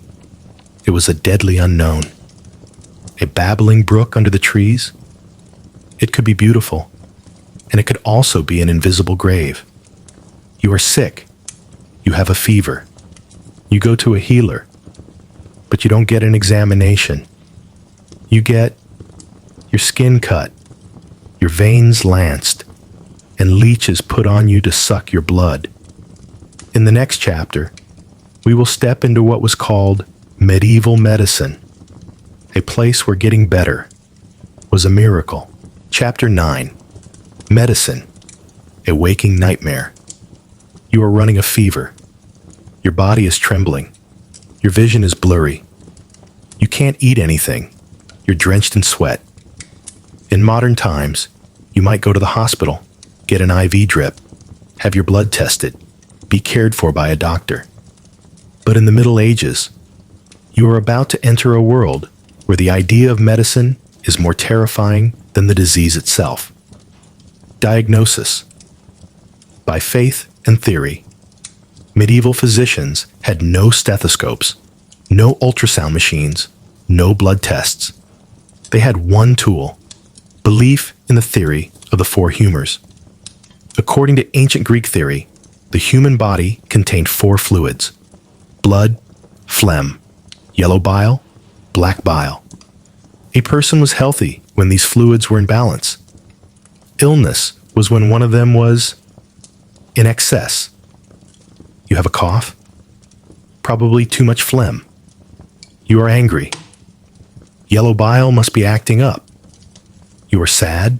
It was a deadly unknown. A babbling brook under the trees? It could be beautiful, and it could also be an invisible grave. You are sick. You have a fever. You go to a healer, but you don't get an examination. You get your skin cut, your veins lanced, and leeches put on you to suck your blood. In the next chapter, we will step into what was called medieval medicine, a place where getting better was a miracle. Chapter 9. Medicine, a waking nightmare. You are running a fever. Your body is trembling. Your vision is blurry. You can't eat anything. You're drenched in sweat. In modern times, you might go to the hospital, get an IV drip, have your blood tested, be cared for by a doctor. But in the Middle Ages, you are about to enter a world where the idea of medicine is more terrifying than the disease itself. Diagnosis. By faith and theory. Medieval physicians had no stethoscopes, no ultrasound machines, no blood tests. They had one tool: belief in the theory of the four humors. According to ancient Greek theory, the human body contained four fluids: blood, phlegm, yellow bile, black bile. A person was healthy when these fluids were in balance. Illness was when one of them was in excess. You have a cough? Probably too much phlegm. You are angry. Yellow bile must be acting up. You are sad.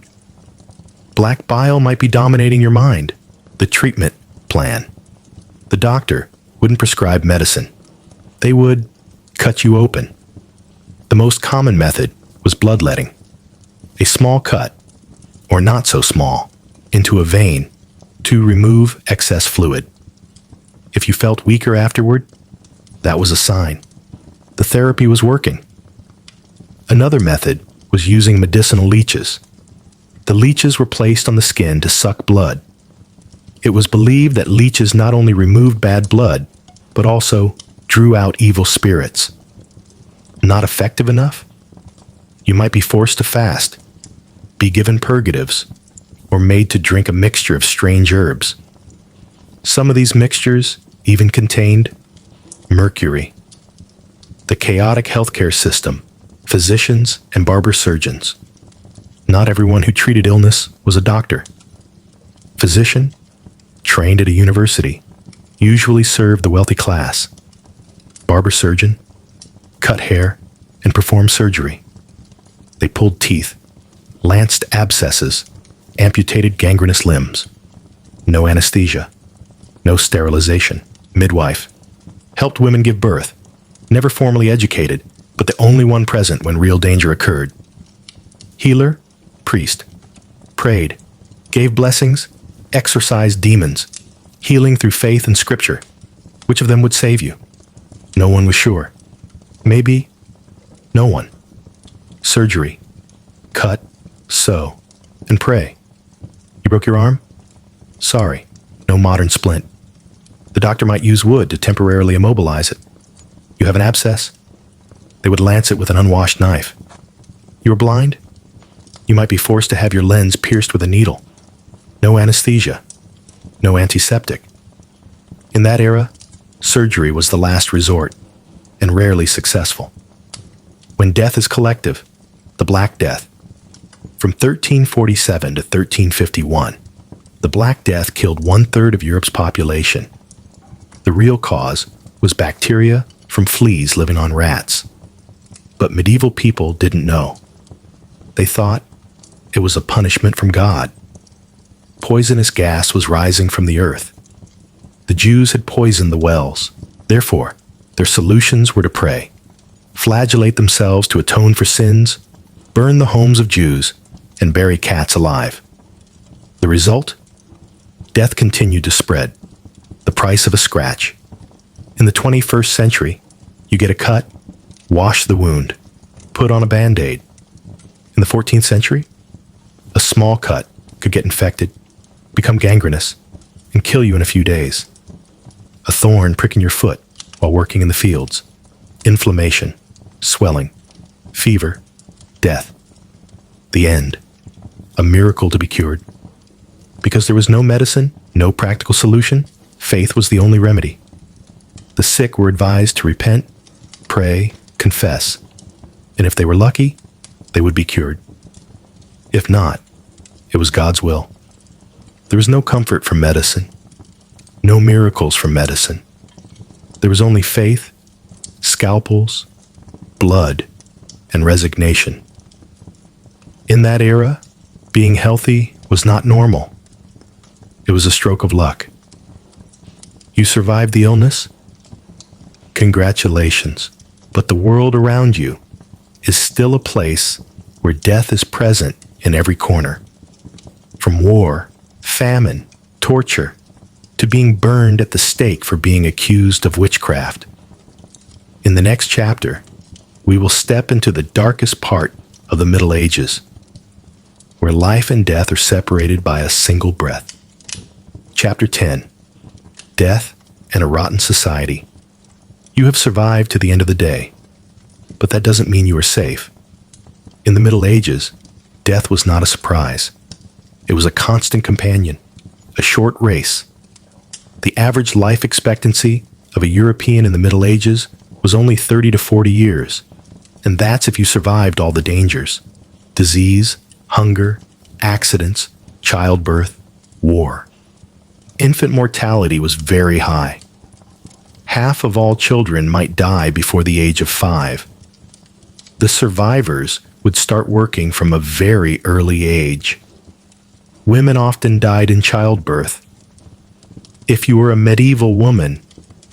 Black bile might be dominating your mind. The treatment plan. The doctor wouldn't prescribe medicine. They would cut you open. The most common method was bloodletting. A small cut, or not so small, into a vein to remove excess fluid. If you felt weaker afterward, that was a sign. The therapy was working. Another method was using medicinal leeches. The leeches were placed on the skin to suck blood. It was believed that leeches not only removed bad blood, but also drew out evil spirits. Not effective enough? You might be forced to fast, be given purgatives, or made to drink a mixture of strange herbs. Some of these mixtures even contained mercury. The chaotic healthcare system, physicians and barber surgeons. Not everyone who treated illness was a doctor. Physician, trained at a university, usually served the wealthy class. Barber surgeon, cut hair and performed surgery. They pulled teeth, lanced abscesses, amputated gangrenous limbs. No anesthesia, no sterilization. Midwife, helped women give birth, never formally educated, but the only one present when real danger occurred. Healer, priest, prayed, gave blessings, exorcised demons, healing through faith and scripture. Which of them would save you? No one was sure. Maybe no one. Surgery, cut, sew, and pray. You broke your arm? Sorry, no modern splint. The doctor might use wood to temporarily immobilize it. You have an abscess? They would lance it with an unwashed knife. You are blind? You might be forced to have your lens pierced with a needle. No anesthesia. No antiseptic. In that era, surgery was the last resort, and rarely successful. When death is collective, the Black Death. From 1347 to 1351, the Black Death killed 1/3 of Europe's population. The real cause was bacteria from fleas living on rats. But medieval people didn't know. They thought it was a punishment from God. Poisonous gas was rising from the earth. The Jews had poisoned the wells. Therefore, their solutions were to pray, flagellate themselves to atone for sins, burn the homes of Jews, and bury cats alive. The result? Death continued to spread. The price of a scratch. In the 21st century, you get a cut, wash the wound, put on a Band-Aid. In the 14th century, a small cut could get infected, become gangrenous, and kill you in a few days. A thorn pricking your foot while working in the fields. Inflammation, swelling, fever, death. The end. A miracle to be cured. Because there was no medicine, no practical solution, faith was the only remedy. The sick were advised to repent, pray, confess, and if they were lucky, they would be cured. If not, it was God's will. There was no comfort from medicine, no miracles from medicine. There was only faith, scalpels, blood, and resignation. In that era, being healthy was not normal. It was a stroke of luck. You survived the illness? Congratulations. But the world around you is still a place where death is present in every corner. From war, famine, torture, to being burned at the stake for being accused of witchcraft. In the next chapter, we will step into the darkest part of the Middle Ages, where life and death are separated by a single breath. Chapter 10, death, and a rotten society. You have survived to the end of the day, but that doesn't mean you are safe. In the Middle Ages, death was not a surprise. It was a constant companion, a short race. The average life expectancy of a European in the Middle Ages was only 30 to 40 years, and that's if you survived all the dangers: disease, hunger, accidents, childbirth, war. Infant mortality was very high. Half of all children might die before the age of 5. The survivors would start working from a very early age. Women often died in childbirth. If you were a medieval woman,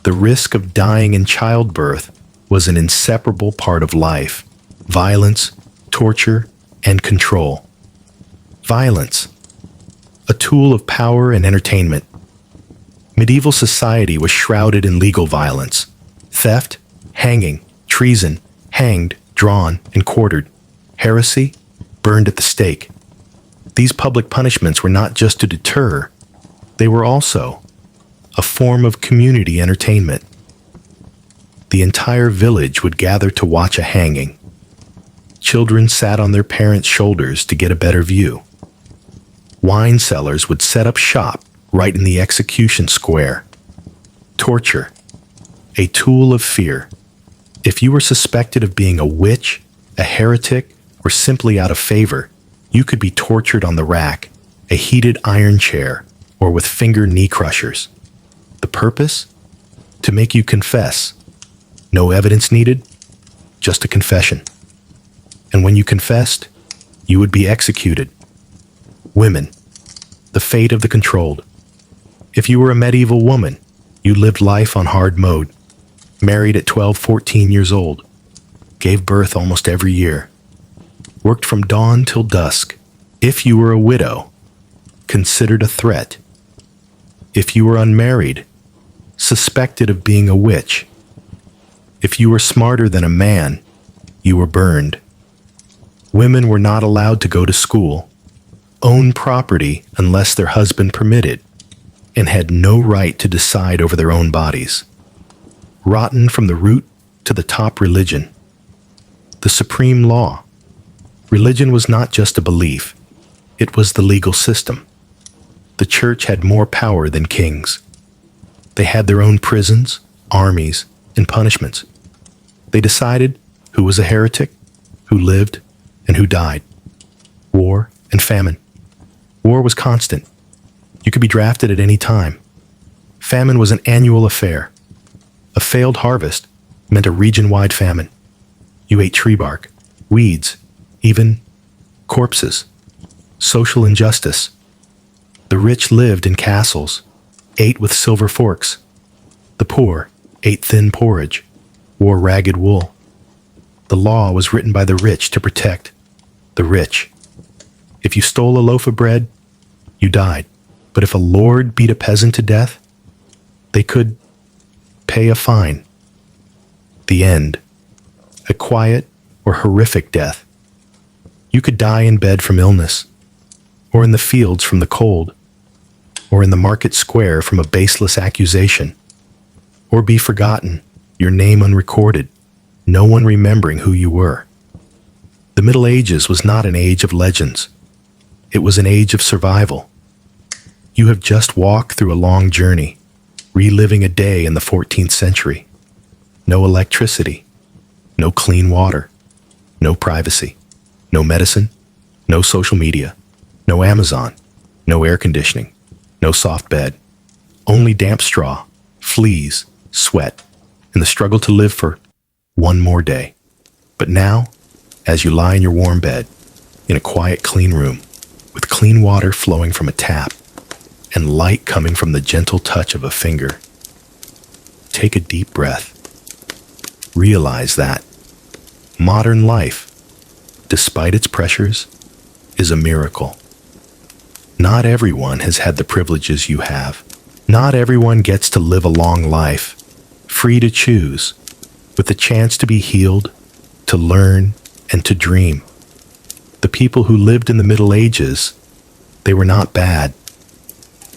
the risk of dying in childbirth was an inseparable part of life: violence, torture, and control. Violence, a tool of power and entertainment. Medieval society was shrouded in legal violence: theft, hanging, treason, hanged, drawn, and quartered. Heresy, burned at the stake. These public punishments were not just to deter, they were also a form of community entertainment. The entire village would gather to watch a hanging. Children sat on their parents' shoulders to get a better view. Wine sellers would set up shop right in the execution square. Torture, a tool of fear. If you were suspected of being a witch, a heretic, or simply out of favor, you could be tortured on the rack, a heated iron chair, or with finger knee crushers. The purpose? To make you confess. No evidence needed, just a confession. And when you confessed, you would be executed. Women, the fate of the controlled. If you were a medieval woman, you lived life on hard mode, married at 12, 14 years old, gave birth almost every year, worked from dawn till dusk. If you were a widow, considered a threat. If you were unmarried, suspected of being a witch. If you were smarter than a man, you were burned. Women were not allowed to go to school, own property unless their husband permitted, and had no right to decide over their own bodies. Rotten from the root to the top religion. The supreme law. Religion was not just a belief, it was the legal system. The church had more power than kings. They had their own prisons, armies, and punishments. They decided who was a heretic, who lived, and who died. War and famine. War was constant. You could be drafted at any time. Famine was an annual affair. A failed harvest meant a region-wide famine. You ate tree bark, weeds, even corpses. Social injustice. The rich lived in castles, ate with silver forks. The poor ate thin porridge, wore ragged wool. The law was written by the rich to protect the rich. If you stole a loaf of bread, you died. But if a lord beat a peasant to death, they could pay a fine. The end. A quiet or horrific death. You could die in bed from illness, or in the fields from the cold, or in the market square from a baseless accusation, or be forgotten, your name unrecorded, no one remembering who you were. The Middle Ages was not an age of legends. It was an age of survival. You have just walked through a long journey, reliving a day in the 14th century. No electricity, no clean water, no privacy, no medicine, no social media, no Amazon, no air conditioning, no soft bed, only damp straw, fleas, sweat, and the struggle to live for one more day. But now, as you lie in your warm bed, in a quiet, clean room, with clean water flowing from a tap, and light coming from the gentle touch of a finger, take a deep breath. Realize that modern life, despite its pressures, is a miracle. Not everyone has had the privileges you have. Not everyone gets to live a long life, free to choose, with the chance to be healed, to learn, and to dream. The people who lived in the Middle Ages, they were not bad.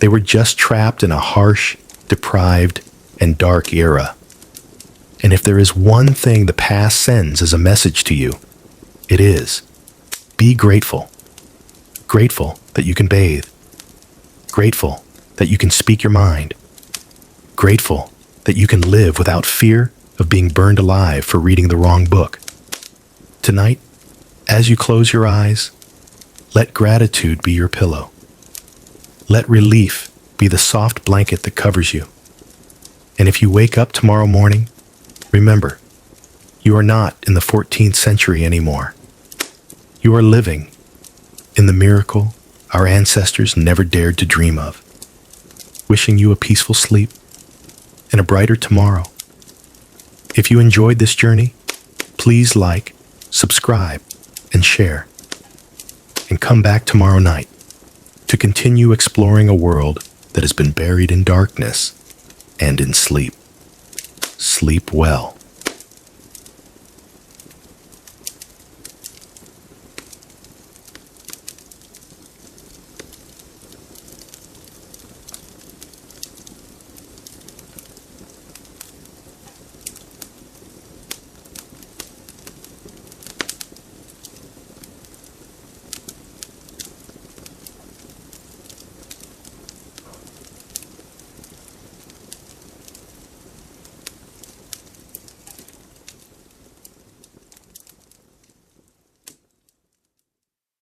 They were just trapped in a harsh, deprived, and dark era. And if there is one thing the past sends as a message to you, it is, be grateful. Grateful that you can bathe. Grateful that you can speak your mind. Grateful that you can live without fear of being burned alive for reading the wrong book. Tonight, as you close your eyes, let gratitude be your pillow. Let relief be the soft blanket that covers you. And if you wake up tomorrow morning, remember, you are not in the 14th century anymore. You are living in the miracle our ancestors never dared to dream of. Wishing you a peaceful sleep and a brighter tomorrow. If you enjoyed this journey, please like, subscribe, and share. And come back tomorrow night to continue exploring a world that has been buried in darkness and in sleep. Sleep well.